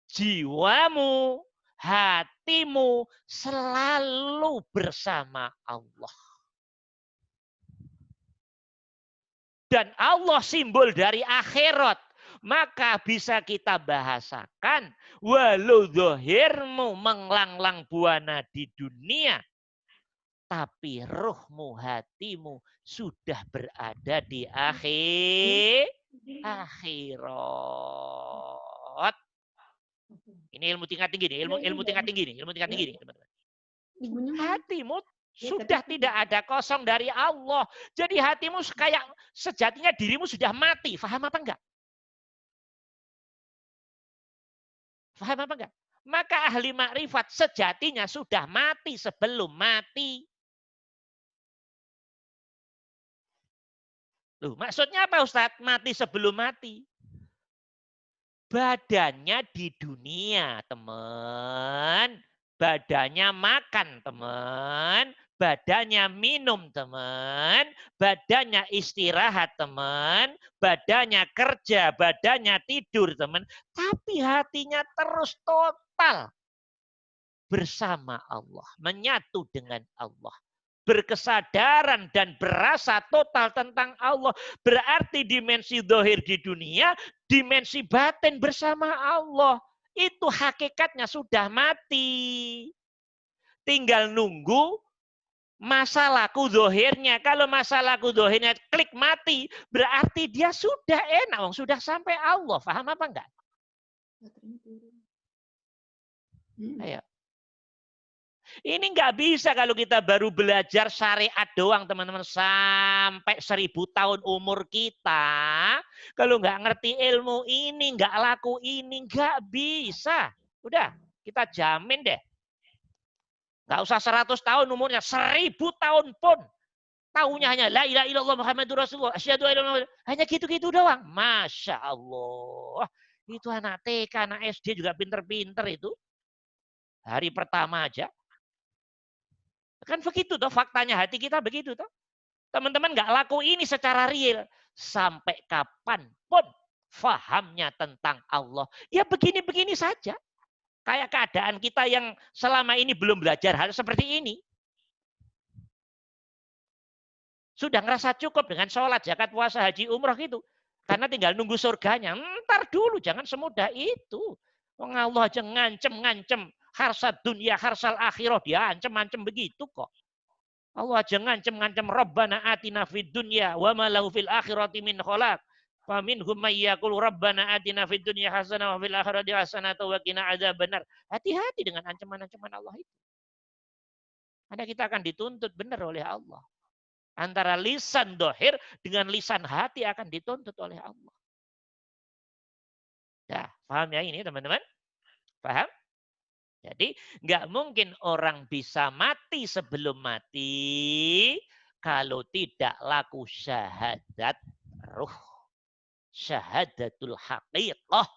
Speaker 1: jiwamu, hatimu selalu bersama Allah. Dan Allah simbol dari akhirat. Maka bisa kita bahasakan, walau zohirmu melanglang buana di dunia, tapi rohmu, hatimu sudah berada di akhirat. Ini ilmu tingkat tinggi nih, ilmu tingkat tinggi nih, ilmu tingkat tinggi nih, teman-teman. Hatimu sudah tidak ada kosong dari Allah. Jadi hatimu kayak sejatinya dirimu sudah mati. Faham apa enggak? Faham apa enggak? Maka ahli makrifat sejatinya sudah mati sebelum mati. Loh, maksudnya apa Ustadz? Mati sebelum mati. Badannya di dunia, teman. Badannya makan, teman. Badannya minum, teman. Badannya istirahat, teman. Badannya kerja, badannya tidur, teman. Tapi hatinya terus total bersama Allah. Menyatu dengan Allah. Berkesadaran dan berasa total tentang Allah. Berarti dimensi zahir di dunia, dimensi batin bersama Allah. Itu hakikatnya sudah mati. Tinggal nunggu masalahku zahirnya. Kalau masalahku zahirnya klik mati, berarti dia sudah enak, sudah sampai Allah. Paham apa enggak? Ayo. Ini nggak bisa kalau kita baru belajar syariat doang, teman-teman. Sampai 1000 tahun umur kita. Kalau nggak ngerti ilmu ini, nggak laku ini, nggak bisa. Udah, kita jamin deh. Nggak usah 100 tahun umurnya, 1000 tahun pun. Taunya hanya la ilaha illallah Muhammadur Rasulullah. Asyhadu an la ilaha illallah. Hanya gitu-gitu doang. Masya Allah. Itu anak TK, anak SD juga pinter-pinter itu. Hari pertama aja. Kan begitu toh faktanya, hati kita begitu toh. Teman-teman nggak laku ini secara real. Sampai kapanpun fahamnya tentang Allah. Ya begini-begini saja. Kayak keadaan kita yang selama ini belum belajar hal seperti ini. Sudah ngerasa cukup dengan sholat, zakat, puasa, haji, umroh gitu. Karena tinggal nunggu surganya. Ntar dulu, jangan semudah itu. Allah aja ngancem-ngancem. Harsad dunia, harsal akhirah. Dia ancem-ancem begitu kok. Allah aja ngancem-ngancem. Rabbana atina fid dunya wa ma lahu fil akhirati min khalaq. Fa minhum may yaqulu rabbana atina fid dunya hasanah wa fil akhirati hasanah wa qina adzabannar. Hati-hati dengan ancaman-ancaman Allah itu. Karena kita akan dituntut benar oleh Allah. Antara lisan dohir dengan lisan hati akan dituntut oleh Allah. Ya, paham ya ini teman-teman? Paham? Jadi nggak mungkin orang bisa mati sebelum mati kalau tidak laku syahadat ruh. Syahadatul haqiqah.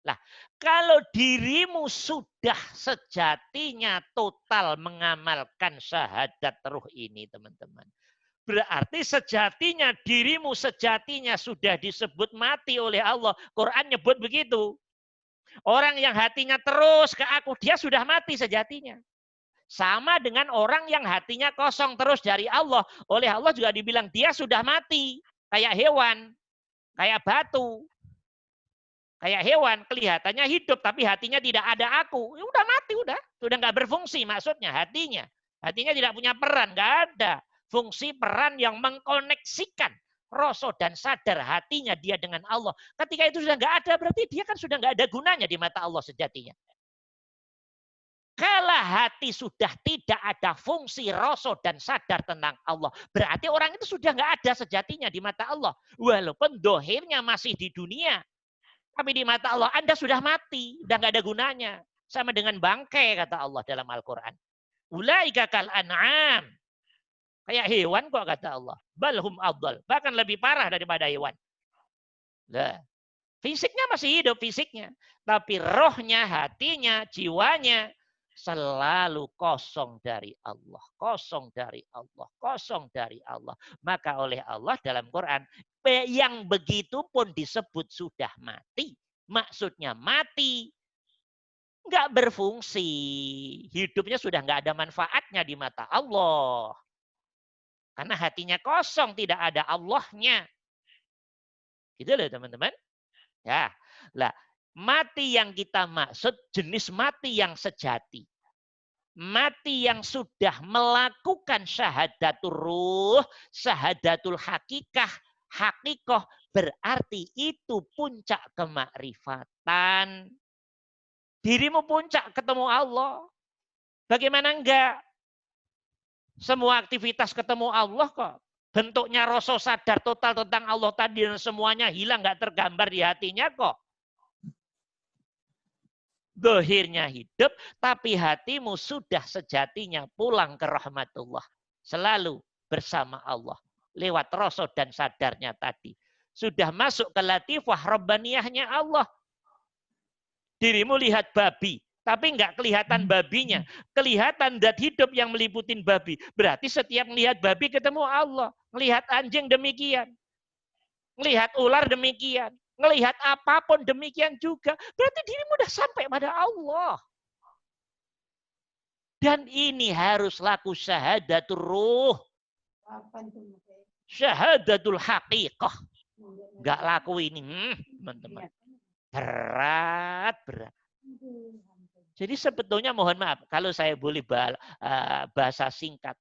Speaker 1: Lah, kalau dirimu sudah sejatinya total mengamalkan syahadat ruh ini, teman-teman. Berarti sejatinya dirimu sejatinya sudah disebut mati oleh Allah. Quran nyebut begitu. Orang yang hatinya terus ke aku, dia sudah mati sejatinya. Sama dengan orang yang hatinya kosong terus dari Allah. Oleh Allah juga dibilang dia sudah mati. Kayak hewan, kayak batu. Kayak hewan, kelihatannya hidup, tapi hatinya tidak ada aku. Ya udah mati, udah nggak berfungsi maksudnya hatinya. Hatinya tidak punya peran, nggak ada. Fungsi peran yang mengkoneksikan rasa dan sadar hatinya dia dengan Allah. Ketika itu sudah nggak ada, berarti dia kan sudah nggak ada gunanya di mata Allah sejatinya. Kalau hati sudah tidak ada fungsi rasa dan sadar tentang Allah, berarti orang itu sudah nggak ada sejatinya di mata Allah. Walaupun dohirnya masih di dunia. Tapi di mata Allah, Anda sudah mati. Sudah nggak ada gunanya. Sama dengan bangkai, kata Allah dalam Al-Quran. Ulaika kal an'am. Kayak hewan kok, kata Allah. Balhum adal. Bahkan lebih parah daripada hewan. Nah, fisiknya masih hidup, fisiknya. Tapi rohnya, hatinya, jiwanya, selalu kosong dari Allah. Kosong dari Allah. Kosong dari Allah. Maka oleh Allah dalam Quran, yang begitu pun disebut sudah mati. Maksudnya mati. Nggak berfungsi. Hidupnya sudah nggak ada manfaatnya di mata Allah. Karena hatinya kosong, tidak ada Allahnya. Gitu loh teman-teman. Ya, lah mati yang kita maksud jenis mati yang sejati. Mati yang sudah melakukan syahadatul ruh, syahadatul hakikah, hakikoh, berarti itu puncak kemakrifatan. Dirimu puncak ketemu Allah. Bagaimana enggak? Semua aktivitas ketemu Allah kok. Bentuknya rasa sadar total tentang Allah tadi dan semuanya hilang, enggak tergambar di hatinya kok. Dohirnya hidup, tapi hatimu sudah sejatinya pulang ke rahmatullah. Selalu bersama Allah. Lewat rasa dan sadarnya tadi. Sudah masuk ke latifah rabbaniyahnya Allah. Dirimu lihat babi, tapi nggak kelihatan babinya. Kelihatan zat hidup yang meliputin babi. Berarti setiap melihat babi ketemu Allah. Melihat anjing demikian. Melihat ular demikian. Melihat apapun demikian juga. Berarti dirimu sudah sampai pada Allah. Dan ini harus laku syahadatul ruh. Syahadatul haqiqah. Enggak laku ini, teman-teman. Berat. Jadi sebetulnya mohon maaf, kalau saya boleh bahasa singkat.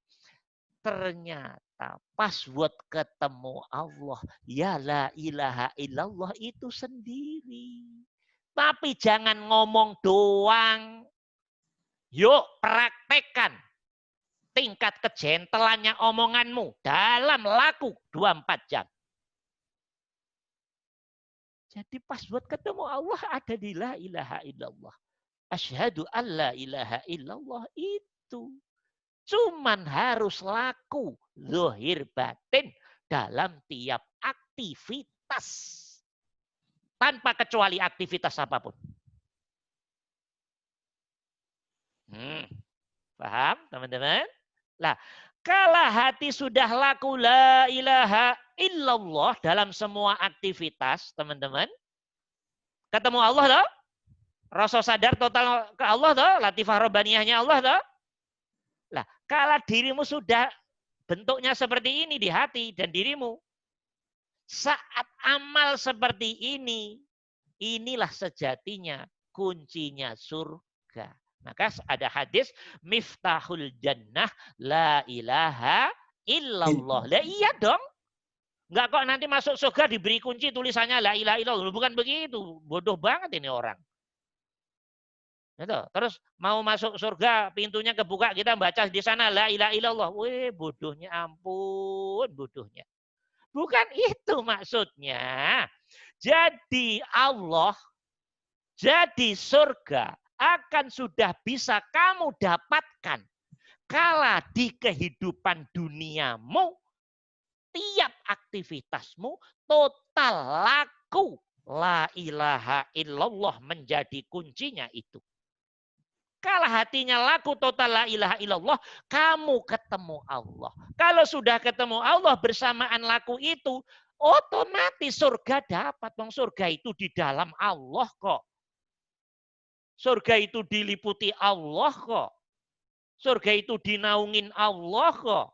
Speaker 1: Ternyata password ketemu Allah, ya la ilaha illallah itu sendiri. Tapi jangan ngomong doang. Yuk praktekkan tingkat kejentelannya omonganmu dalam laku 24 jam. Jadi password ketemu Allah ada di la ilaha illallah. Asyhadu an la ilaha illallah itu. Cuman harus laku zahir batin dalam tiap aktivitas. Tanpa kecuali aktivitas apapun. Paham teman-teman? Nah, kalau hati sudah laku la ilaha illallah dalam semua aktivitas, teman-teman. Ketemu Allah toh? Rasa sadar total ke Allah toh? Latifah rabbaniyahnya Allah toh? Lah, kalau dirimu sudah bentuknya seperti ini di hati dan dirimu, saat amal seperti ini, inilah sejatinya kuncinya surga. Maka ada hadis miftahul jannah la ilaha illallah. Lah iya dong. Enggak kok nanti masuk surga diberi kunci tulisannya la ilaha illallah. Bukan begitu. Bodoh banget ini orang. Gitu. Terus mau masuk surga, pintunya kebuka, kita baca di sana la ilaha illallah. Wih, bodohnya ampun, bodohnya. Bukan itu maksudnya. Jadi Allah, jadi surga akan sudah bisa kamu dapatkan kala di kehidupan duniamu, tiap aktivitasmu total laku la ilaha illallah menjadi kuncinya itu. Kalau hatinya laku total la ilaha illallah, kamu ketemu Allah. Kalau sudah ketemu Allah bersamaan laku itu, otomatis surga dapat. Surga itu di dalam Allah kok. Surga itu diliputi Allah kok. Surga itu dinaungin Allah kok.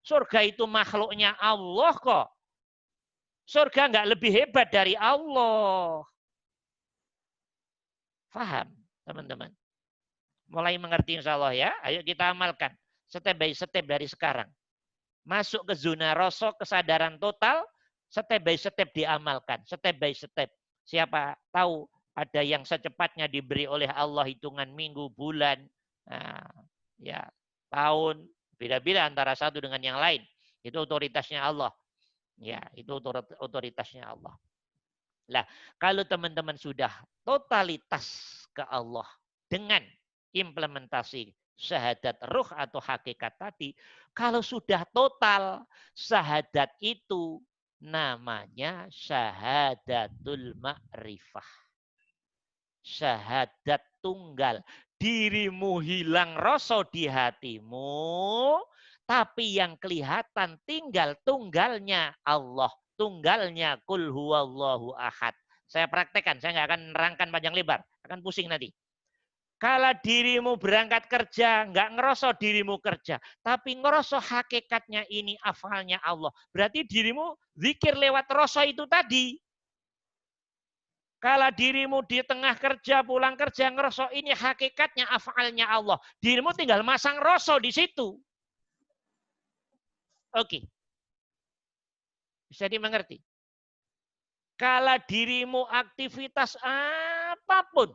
Speaker 1: Surga itu makhluknya Allah kok. Surga nggak lebih hebat dari Allah. Faham, teman-teman? Mulai mengerti insya Allah ya. Ayo kita amalkan. Step by step dari sekarang. Masuk ke zona rasa kesadaran total. Step by step diamalkan. Step by step. Siapa tahu ada yang secepatnya diberi oleh Allah hitungan minggu, bulan, nah, ya tahun. Beda-beda antara satu dengan yang lain. Itu otoritasnya Allah. Ya, itu otoritasnya Allah. Nah, kalau teman-teman sudah totalitas ke Allah dengan implementasi syahadat ruh atau hakikat tadi, kalau sudah total, syahadat itu namanya syahadatul ma'rifah. Syahadat tunggal. Dirimu hilang rasa di hatimu, tapi yang kelihatan tinggal tunggalnya Allah. Tunggalnya kul huwallahu ahad. Saya praktekkan, saya nggak akan nerangkan panjang lebar. Akan pusing nanti. Kalau dirimu berangkat kerja, nggak ngerasa dirimu kerja. Tapi ngerasa hakikatnya ini afalnya Allah. Berarti dirimu zikir lewat rasa itu tadi. Kalau dirimu di tengah kerja, pulang kerja, ngerasa ini hakikatnya afalnya Allah. Dirimu tinggal masang rasa di situ. Oke. Bisa dimengerti? Kalau dirimu aktivitas apapun,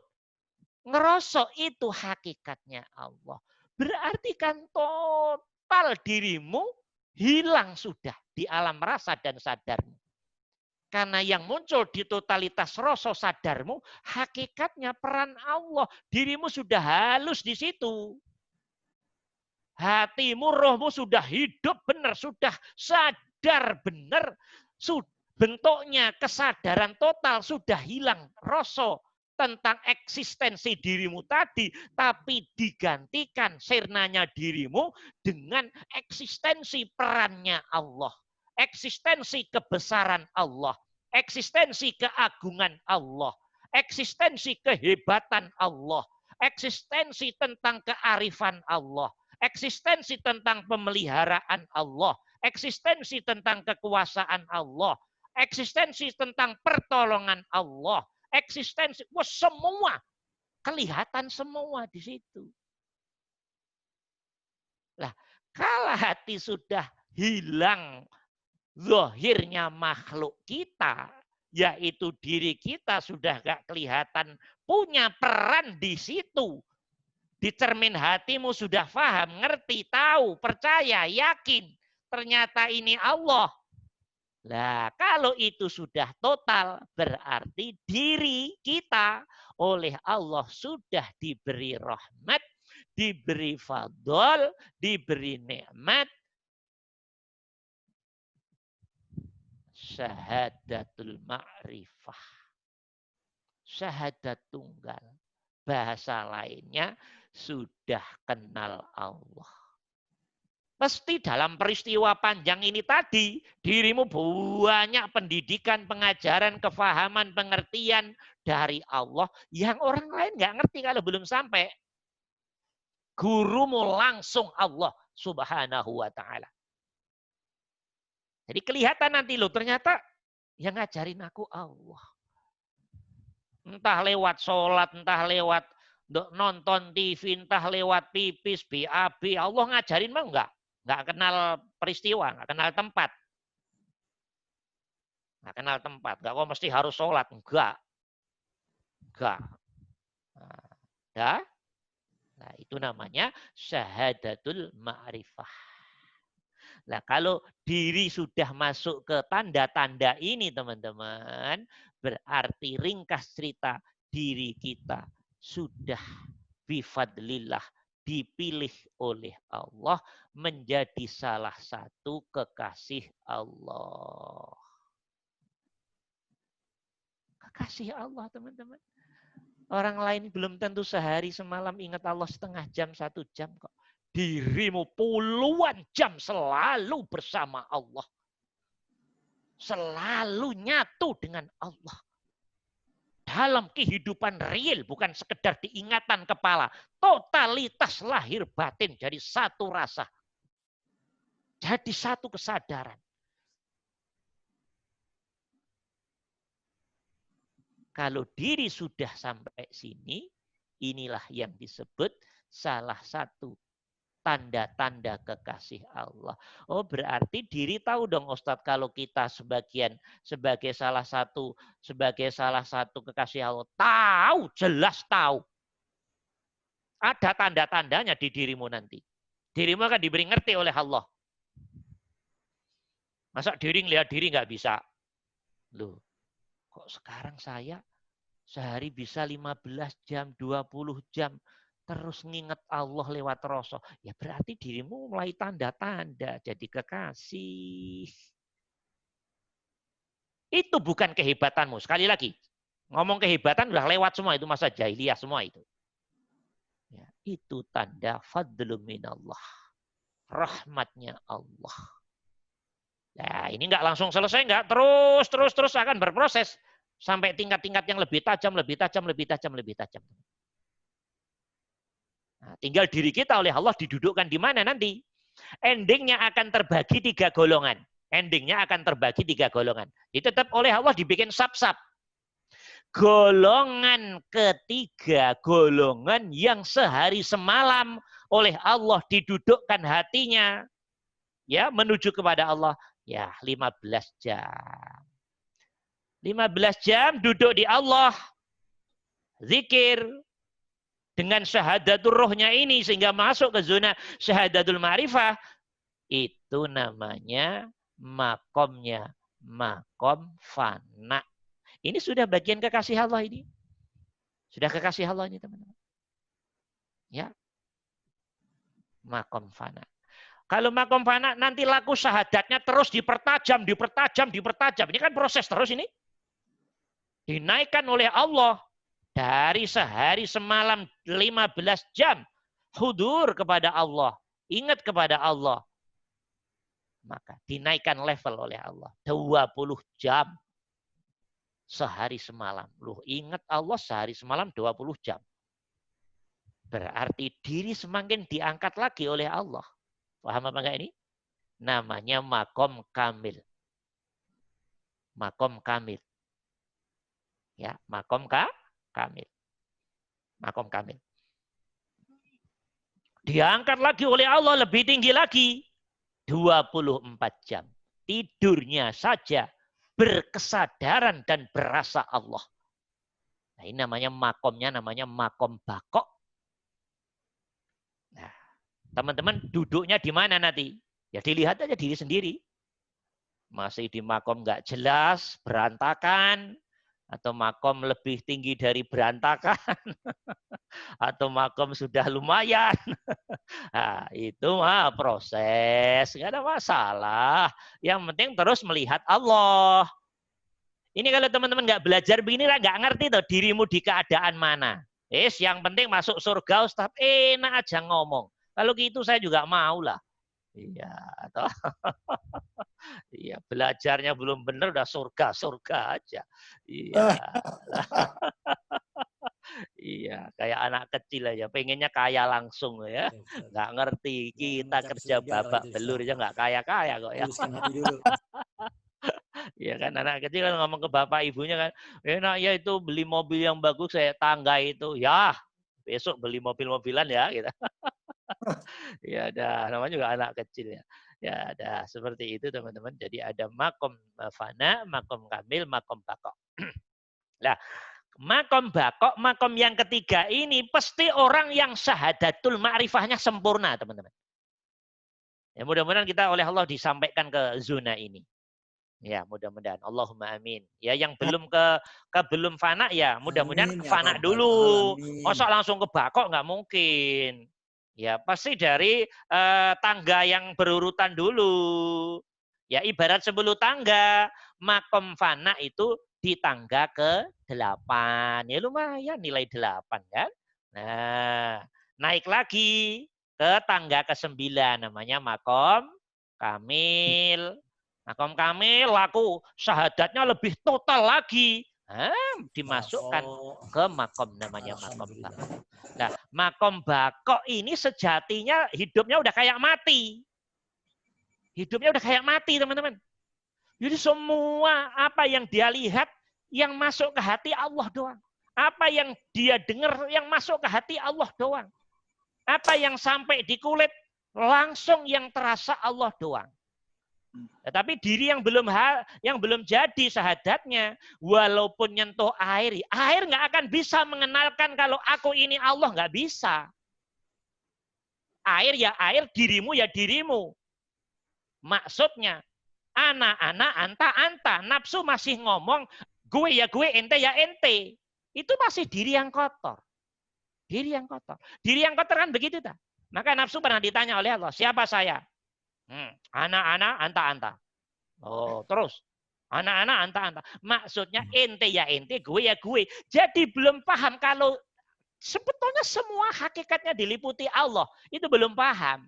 Speaker 1: ngerasa itu hakikatnya Allah. Berarti kan total dirimu hilang sudah di alam rasa dan sadarmu. Karena yang muncul di totalitas rasa sadarmu, hakikatnya peran Allah. Dirimu sudah halus di situ. Hatimu, rohmu sudah hidup benar, sudah sadar benar. Bentuknya kesadaran total sudah hilang rasa tentang eksistensi dirimu tadi, tapi digantikan sirnanya dirimu dengan eksistensi perannya Allah. Eksistensi kebesaran Allah. Eksistensi keagungan Allah, eksistensi kehebatan Allah, eksistensi tentang kearifan Allah, eksistensi tentang pemeliharaan Allah, eksistensi tentang kekuasaan Allah, eksistensi tentang pertolongan Allah, eksistensi, wah semua kelihatan semua di situ. Lah, kalau hati sudah hilang zahirnya makhluk kita, yaitu diri kita sudah gak kelihatan punya peran di situ. Di cermin hatimu sudah paham, ngerti, tahu, percaya, yakin. Ternyata ini Allah. Nah, kalau itu sudah total, berarti diri kita oleh Allah sudah diberi rahmat, diberi fadl, diberi nikmat, syahadatul ma'rifah. Syahadat tunggal. Bahasa lainnya sudah kenal Allah. Pasti dalam peristiwa panjang ini tadi, dirimu banyak pendidikan, pengajaran, kefahaman, pengertian dari Allah yang orang lain nggak ngerti kalau belum sampai. Gurumu langsung Allah Subhanahu wa ta'ala. Jadi kelihatan nanti loh, ternyata yang ngajarin aku Allah. Entah lewat sholat, entah lewat nonton TV, entah lewat pipis, BAB. Allah ngajarin mah enggak. Enggak kenal peristiwa, enggak kenal tempat. Enggak kenal tempat. Enggak kok mesti harus sholat. Enggak. Enggak. Nah, nah itu namanya syahadatul ma'rifah. Nah, kalau diri sudah masuk ke tanda-tanda ini, teman-teman, berarti ringkas cerita diri kita sudah bifadlillah dipilih oleh Allah menjadi salah satu kekasih Allah. Kekasih Allah, teman-teman. Orang lain belum tentu sehari semalam ingat Allah setengah jam, 1 jam kok. Dirimu puluhan jam selalu bersama Allah. Selalu nyatu dengan Allah. Dalam kehidupan real, bukan sekedar diingatan kepala. Totalitas lahir batin jadi satu rasa. Jadi satu kesadaran. Kalau diri sudah sampai sini, inilah yang disebut salah satu tanda-tanda kekasih Allah. Oh, berarti diri tahu dong Ustadz, kalau kita sebagai salah satu kekasih Allah, tahu, jelas tahu. Ada tanda-tandanya di dirimu nanti. Dirimu akan diberi ngerti oleh Allah. Masa diri ngelihat diri nggak bisa? Loh, kok sekarang saya sehari bisa 15 jam, 20 jam. Terus nginget Allah lewat Rasul. Ya berarti dirimu mulai tanda-tanda jadi kekasih. Itu bukan kehebatanmu. Sekali lagi, ngomong kehebatan udah lewat semua. Itu masa jahiliyah semua itu. Ya, itu tanda fadlu minallah. Rahmatnya Allah. Nah, ini nggak langsung selesai, nggak terus akan berproses sampai tingkat-tingkat yang lebih tajam. Nah, tinggal diri kita oleh Allah didudukkan di mana nanti. Endingnya akan terbagi 3 golongan. Itu tetap oleh Allah dibikin sab-sab. Golongan ketiga, golongan yang sehari semalam oleh Allah didudukkan hatinya, ya, menuju kepada Allah. Ya, 15 jam. 15 jam duduk di Allah. Zikir. Dengan syahadatul rohnya ini sehingga masuk ke zona syahadatul ma'rifah. Itu namanya makomnya. Makom fana. Ini sudah bagian kekasih Allah ini. Sudah kekasih Allah ini teman-teman. Ya. Makom fana. Kalau makom fana nanti laku syahadatnya terus dipertajam. Ini kan proses terus ini. Dinaikkan oleh Allah. Dari sehari semalam 15 jam. Hudur kepada Allah. Ingat kepada Allah. Maka dinaikkan level oleh Allah. 20 jam. Sehari semalam. Loh, ingat Allah sehari semalam 20 jam. Berarti diri semakin diangkat lagi oleh Allah. Paham apa enggak ini? Namanya makom kamil. Makom kamil. Ya, makom kamil. Makom kamil. Diangkat lagi oleh Allah lebih tinggi lagi. 24 jam. Tidurnya saja berkesadaran dan berasa Allah. Nah, ini namanya makomnya, namanya makom bakok. Nah, teman-teman duduknya di mana nanti? Ya dilihat aja diri sendiri. Masih di makom nggak jelas, berantakan, atau makom lebih tinggi dari berantakan, atau makom sudah lumayan. Nah, itu mah proses, nggak ada masalah. Yang penting terus melihat Allah. Ini kalau teman-teman nggak belajar begini lah, nggak ngerti tuh dirimu di keadaan mana. Yang penting masuk surga, Ustaz, enak aja ngomong. Kalau gitu saya juga mau lah. Iya, atau iya, belajarnya belum benar udah surga aja. Iya. Iya, kayak anak kecil aja, pengennya kaya langsung ya. Nggak ngerti, kita kerja babak belur aja nggak kaya-kaya kok ya. Iya kan, anak kecil kan ngomong ke bapak ibunya kan, enak ya itu beli mobil yang bagus saya tangga itu. Ya, besok beli mobil-mobilan ya gitu. Ya ada, namanya juga anak kecil ya. Ya ada, seperti itu teman-teman. Jadi ada makom fana, makom kamil, makom bakok. Nah, makom bakok, makom yang ketiga ini pasti orang yang syahadatul ma'rifahnya sempurna teman-teman. Ya mudah-mudahan kita oleh Allah disampaikan ke zona ini. Ya mudah-mudahan. Allahumma amin. Ya yang belum belum fana ya mudah-mudahan fana dulu. Masa langsung ke bakok nggak mungkin. Ya pasti dari tangga yang berurutan dulu. Ya ibarat 10 tangga, makom fana itu di tangga ke-8. Ya lumayan nilai 8 kan. Nah, naik lagi ke tangga ke-9 namanya makom kamil. Makom kamil laku syahadatnya lebih total lagi. Dimasukkan ke makom namanya makom bakok. Nah, makom bakok ini sejatinya hidupnya udah kayak mati. Hidupnya udah kayak mati, teman-teman. Jadi semua apa yang dia lihat yang masuk ke hati Allah doang. Apa yang dia dengar yang masuk ke hati Allah doang. Apa yang sampai di kulit langsung yang terasa Allah doang. Tetapi diri yang belum jadi syahadatnya, walaupun nyentuh air nggak akan bisa mengenalkan kalau aku ini Allah, nggak bisa. Air ya air, dirimu ya dirimu. Maksudnya, ana, anta. Nafsu masih ngomong, gue ya gue, ente ya ente. Itu masih diri yang kotor. Diri yang kotor. Diri yang kotor kan begitu tak? Maka nafsu pernah ditanya oleh Allah, siapa saya? Ana, anta. Oh, terus. Ana, anta. Maksudnya ente ya ente, gue ya gue. Jadi belum paham kalau sebetulnya semua hakikatnya diliputi Allah. Itu belum paham.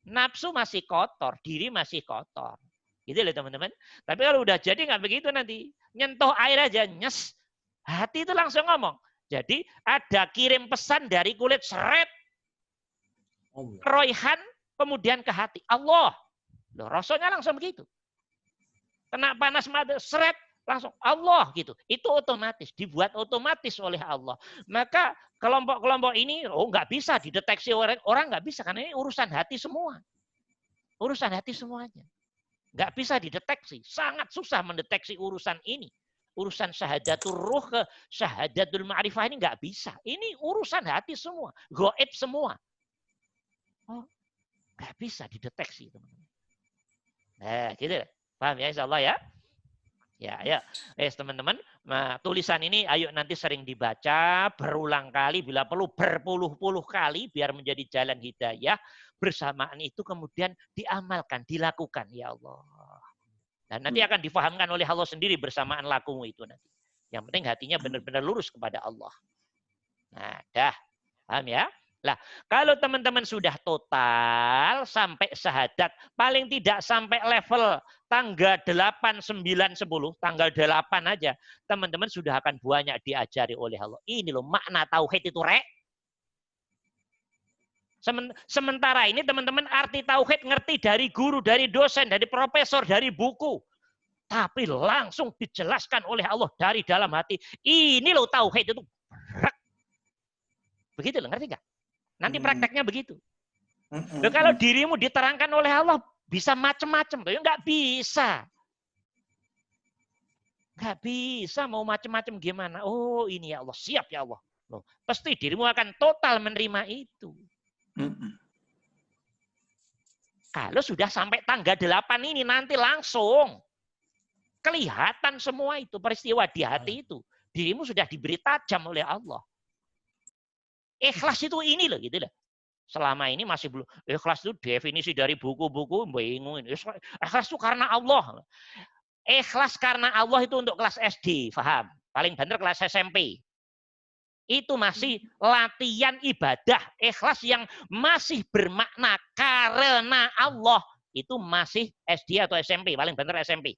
Speaker 1: Nafsu masih kotor, diri masih kotor. Gitu loh teman-teman. Tapi kalau udah jadi nggak begitu nanti. Nyentuh air aja, nyes. Hati itu langsung ngomong. Jadi ada kirim pesan dari kulit seret. Royhan, kemudian ke hati. Allah. Loh, rasanya langsung begitu. Kena panas mata, seret, langsung Allah gitu. Itu otomatis, dibuat otomatis oleh Allah. Maka kelompok-kelompok ini nggak bisa dideteksi orang nggak bisa karena ini urusan hati semua. Urusan hati semuanya. Nggak bisa dideteksi. Sangat susah mendeteksi urusan ini. Urusan syahadatul ruh ke syahadatul ma'rifah ini nggak bisa. Ini urusan hati semua. Gaib semua. Oh, nggak bisa dideteksi, teman-teman. Nah, gitu. Paham ya, insya Allah ya? Ya. Teman-teman, tulisan ini ayo nanti sering dibaca, berulang kali, bila perlu berpuluh-puluh kali, biar menjadi jalan hidayah. Bersamaan itu kemudian diamalkan, dilakukan, ya Allah. Dan nanti akan difahamkan oleh Allah sendiri bersamaan lakumu itu nanti. Yang penting hatinya benar-benar lurus kepada Allah. Nah, dah. Paham ya? Lah, kalau teman-teman sudah total sampai syahadat, paling tidak sampai level tanggal 8, 9, 10, tanggal 8 aja, teman-teman sudah akan banyak diajari oleh Allah. Ini loh makna tauhid itu, Rek. Sementara ini teman-teman arti tauhid ngerti dari guru, dari dosen, dari profesor, dari buku. Tapi langsung dijelaskan oleh Allah dari dalam hati. Ini loh tauhid itu. Begitu loh, ngerti nggak? Nanti prakteknya begitu. Loh, kalau dirimu diterangkan oleh Allah, bisa macam-macam. Ya nggak bisa. Nggak bisa mau macam-macam gimana. Oh ini ya Allah, siap ya Allah. Loh, pasti dirimu akan total menerima itu. Kalau sudah sampai tanggal 8 ini nanti langsung kelihatan semua itu peristiwa di hati itu. Dirimu sudah diberi tajam oleh Allah. Ikhlas itu ini loh gitu loh. Selama ini masih belum. Ikhlas itu definisi dari buku-buku bingung. Ikhlas itu karena Allah. Ikhlas karena Allah itu untuk kelas SD, paham? Paling benar kelas SMP. Itu masih latihan ibadah. Ikhlas yang masih bermakna karena Allah. Itu masih SD atau SMP, paling benar SMP.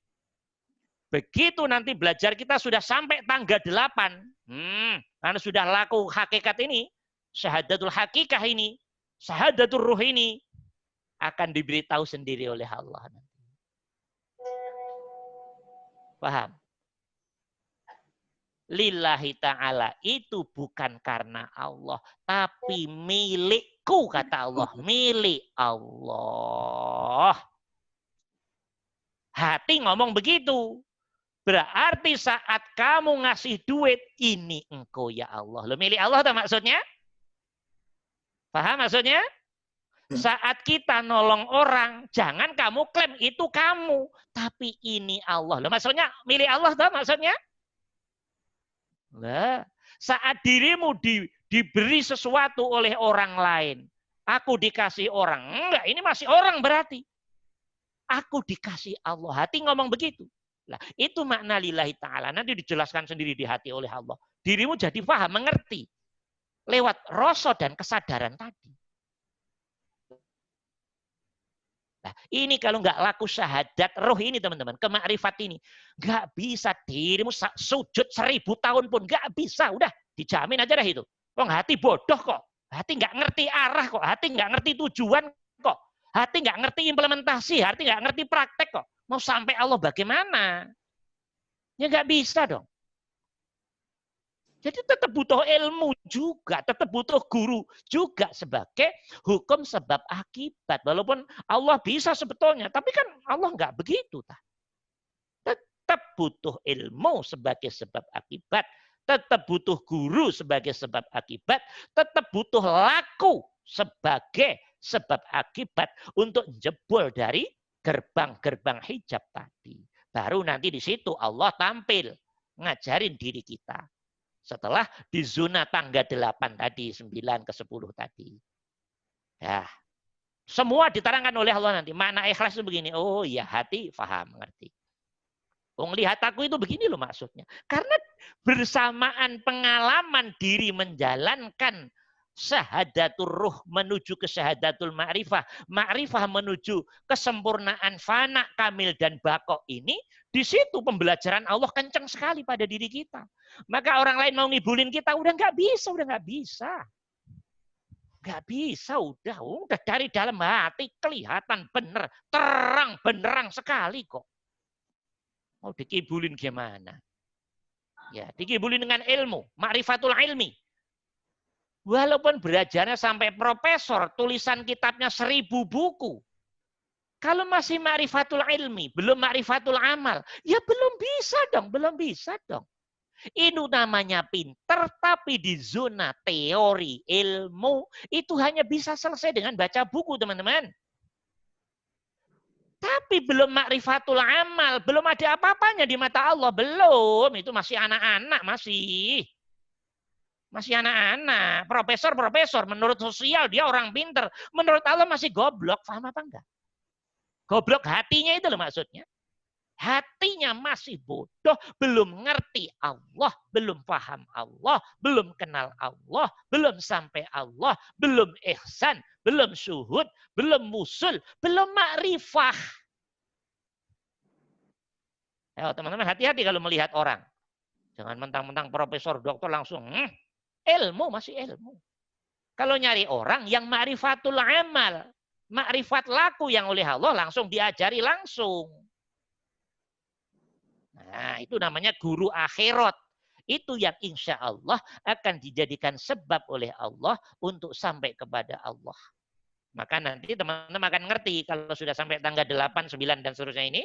Speaker 1: Begitu nanti belajar kita sudah sampai tanggal 8. Karena sudah laku hakikat ini. Syahadatul hakikah ini, syahadatul ruh ini akan diberitahu sendiri oleh Allah. Paham? Lillahi ta'ala itu bukan karena Allah, tapi milikku kata Allah, milik Allah. Hati ngomong begitu. Berarti saat kamu ngasih duit, ini engkau ya Allah. Lo milik Allah tak maksudnya? Paham maksudnya? Saat kita nolong orang, jangan kamu klaim itu kamu. Tapi ini Allah. Loh, maksudnya milik Allah tuh maksudnya? Nah, saat dirimu diberi sesuatu oleh orang lain. Aku dikasih orang. Enggak, ini masih orang berarti. Aku dikasih Allah. Hati ngomong begitu. Nah, itu makna lillahi ta'ala. Nanti dijelaskan sendiri di hati oleh Allah. Dirimu jadi paham, mengerti. Lewat rasa dan kesadaran tadi. Nah, ini kalau nggak laku syahadat roh ini teman-teman, kemakrifat ini, nggak bisa dirimu sujud 1000 tahun pun nggak bisa, udah dijamin aja dah itu. Kok hati bodoh kok, hati nggak ngerti arah kok, hati nggak ngerti tujuan kok, hati nggak ngerti implementasi, hati nggak ngerti praktek kok. Mau sampai Allah bagaimana? Ya nggak bisa dong. Jadi tetap butuh ilmu juga, tetap butuh guru juga sebagai hukum sebab akibat. Walaupun Allah bisa sebetulnya, tapi kan Allah nggak begitu. Tetap butuh ilmu sebagai sebab akibat, tetap butuh guru sebagai sebab akibat, tetap butuh laku sebagai sebab akibat untuk jebol dari gerbang-gerbang hijab tadi. Baru nanti di situ Allah tampil ngajarin diri kita. Setelah di zona tangga 8 tadi, 9 ke 10 tadi. Ya, semua diterangkan oleh Allah nanti. Makna ikhlas itu begini. Oh iya, hati paham, mengerti. Lihat aku itu begini loh maksudnya. Karena bersamaan pengalaman diri menjalankan syahadatul ruh menuju ke syahadatul ma'rifah. Ma'rifah menuju kesempurnaan fana, kamil, dan bako ini. Di situ pembelajaran Allah kencang sekali pada diri kita. Maka orang lain mau ngibulin kita, udah nggak bisa, udah nggak bisa. Nggak bisa, udah dari dalam hati kelihatan bener, terang benderang sekali kok. Mau dikibulin gimana? Ya, dikibulin dengan ilmu, ma'rifatul ilmi. Walaupun belajarnya sampai profesor, tulisan kitabnya 1000 buku. Kalau masih ma'rifatul ilmi, belum ma'rifatul amal, ya belum bisa dong, belum bisa dong. Itu namanya pinter, tapi di zona teori, ilmu, itu hanya bisa selesai dengan baca buku, teman-teman. Tapi belum ma'rifatul amal, belum ada apa-apanya di mata Allah, belum. Itu masih anak-anak, masih anak-anak. Profesor, menurut sosial dia orang pinter, menurut Allah masih goblok, paham apa enggak? Goblok hatinya itu loh maksudnya. Hatinya masih bodoh, belum ngerti Allah, belum paham Allah, belum kenal Allah, belum sampai Allah, belum ihsan, belum syuhud, belum musul, belum ma'rifah. Ayo teman-teman hati-hati kalau melihat orang. Jangan mentang-mentang profesor, doktor langsung, ilmu masih ilmu. Kalau nyari orang yang ma'rifatul amal, ma'rifat laku yang oleh Allah langsung diajari langsung. Nah, itu namanya guru akhirat. Itu yang insya Allah akan dijadikan sebab oleh Allah untuk sampai kepada Allah. Maka nanti teman-teman akan ngerti kalau sudah sampai tanggal 8, 9, dan seterusnya ini.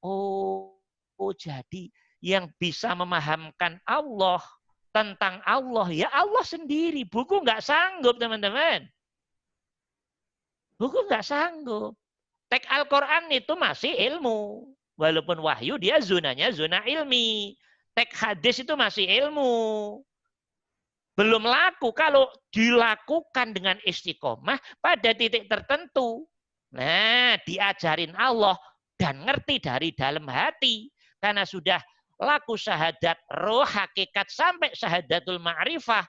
Speaker 1: Oh jadi yang bisa memahamkan Allah tentang Allah, ya Allah sendiri. Buku nggak sanggup, teman-teman. Buku nggak sanggup. Teks Al-Quran itu masih ilmu. Walaupun wahyu dia zonanya zona ilmi. Teks hadis itu masih ilmu. Belum laku kalau dilakukan dengan istiqomah pada titik tertentu. Nah, diajarin Allah dan ngerti dari dalam hati. Karena sudah laku syahadat roh hakikat sampai syahadatul ma'rifah.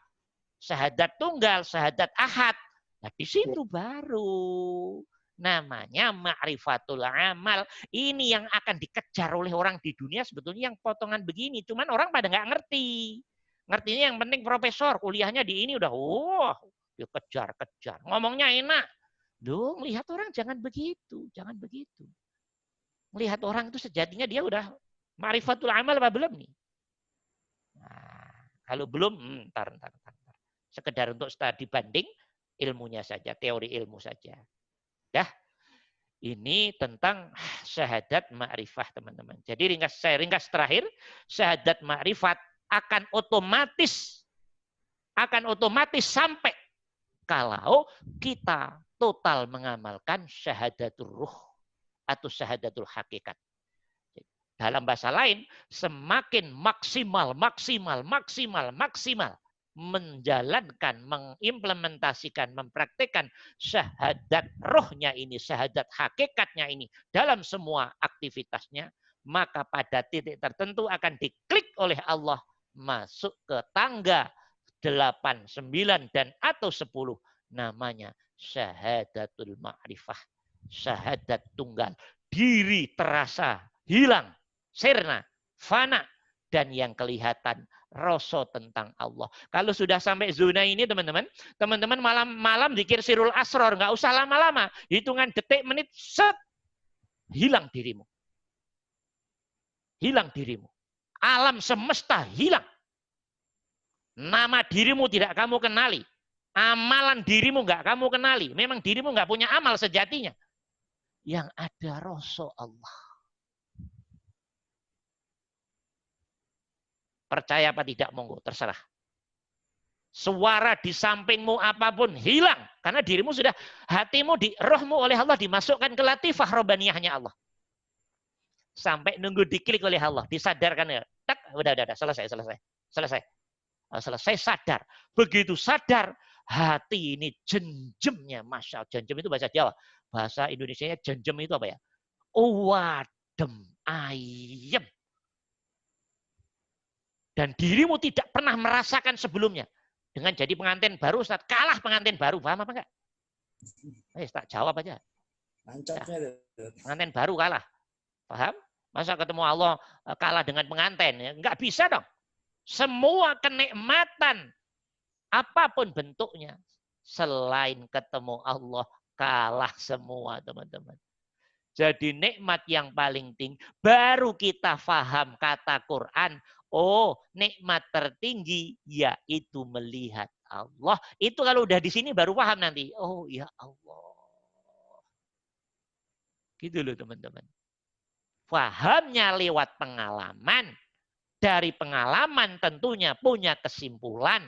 Speaker 1: Syahadat tunggal, syahadat ahad. Nah, di situ baru namanya ma'rifatul amal. Ini yang akan dikejar oleh orang di dunia sebetulnya yang potongan begini. Cuman orang pada nggak ngerti. Ngertinya yang penting profesor, kuliahnya di ini udah, dikejar-kejar. Ngomongnya enak. Loh, lihat orang jangan begitu. Jangan begitu. Melihat orang itu sejatinya dia udah ma'rifatul amal apa belum nih? Nah, kalau belum, ntar. Sekedar untuk studi banding, ilmunya saja, teori ilmu saja. Dah, ini tentang syahadat ma'rifah, teman-teman. Jadi saya ringkas terakhir, syahadat ma'rifat akan otomatis sampai kalau kita total mengamalkan syahadatul ruh atau syahadatul hakikat. Dalam bahasa lain, semakin maksimal menjalankan, mengimplementasikan, mempraktikkan syahadat rohnya ini, syahadat hakikatnya ini dalam semua aktivitasnya, maka pada titik tertentu akan diklik oleh Allah masuk ke tangga 8, 9, dan atau 10. Namanya syahadatul ma'rifah. Syahadat tunggal. Diri terasa hilang, sirna, fana, dan yang kelihatan rasa tentang Allah. Kalau sudah sampai zona ini teman-teman malam zikir sirul asror, nggak usah lama-lama, hitungan detik menit, set, hilang dirimu. Hilang dirimu. Alam semesta hilang. Nama dirimu tidak kamu kenali. Amalan dirimu nggak kamu kenali. Memang dirimu nggak punya amal sejatinya. Yang ada rasa Allah. Percaya apa tidak, monggo, terserah. Suara di sampingmu apapun hilang. Karena dirimu sudah, hatimu, rohmu oleh Allah dimasukkan ke latifah robaniyahnya Allah. Sampai nunggu diklik oleh Allah. Disadarkan ya. Tak, udah, selesai. Selesai sadar. Begitu sadar, hati ini jenjemnya. Masya Allah. Jenjem itu bahasa Jawa. Bahasa Indonesianya jenjem itu apa ya? Wadem ayem. Dan dirimu tidak pernah merasakan sebelumnya. Dengan jadi pengantin baru, Ustaz, kalah pengantin baru. Paham apa enggak? Tak jawab aja.
Speaker 2: Nancapnya.
Speaker 1: Pengantin baru kalah. Paham? Masa ketemu Allah kalah dengan pengantin? Enggak bisa dong. Semua kenikmatan, apapun bentuknya, selain ketemu Allah, kalah semua, teman-teman. Jadi nikmat yang paling tinggi, baru kita faham kata Quran, oh, nikmat tertinggi yaitu melihat Allah. Itu kalau udah di sini baru paham nanti. Oh, ya Allah. Gitu loh, teman-teman. Fahamnya lewat pengalaman. Dari pengalaman tentunya punya kesimpulan.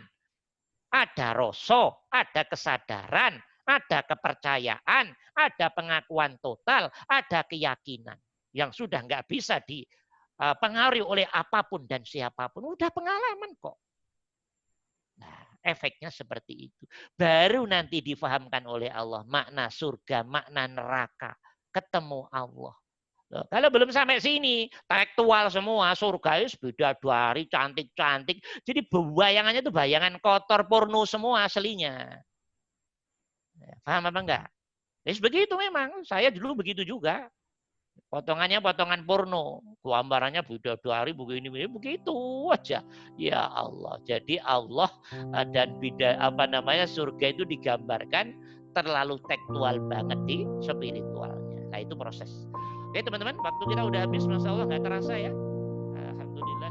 Speaker 1: Ada rasa, ada kesadaran, ada kepercayaan, ada pengakuan total, ada keyakinan. Yang sudah nggak bisa dipengaruhi oleh apapun dan siapapun. Udah pengalaman kok. Nah, efeknya seperti itu. Baru nanti difahamkan oleh Allah makna surga, makna neraka. Ketemu Allah. Loh, kalau belum sampai sini, tekstual semua, surga itu bidadari, cantik-cantik. Jadi bayangannya itu bayangan kotor, porno semua aslinya. Paham apa enggak? Terus begitu memang, saya dulu begitu juga. Potongannya potongan porno, gambarannya bidadari begini begitu aja. Ya Allah. Jadi Allah dan surga itu digambarkan terlalu tekstual banget di spiritualnya. Nah, itu proses. Oke teman-teman, waktu kita udah habis, Masya Allah, nggak terasa ya. Alhamdulillah.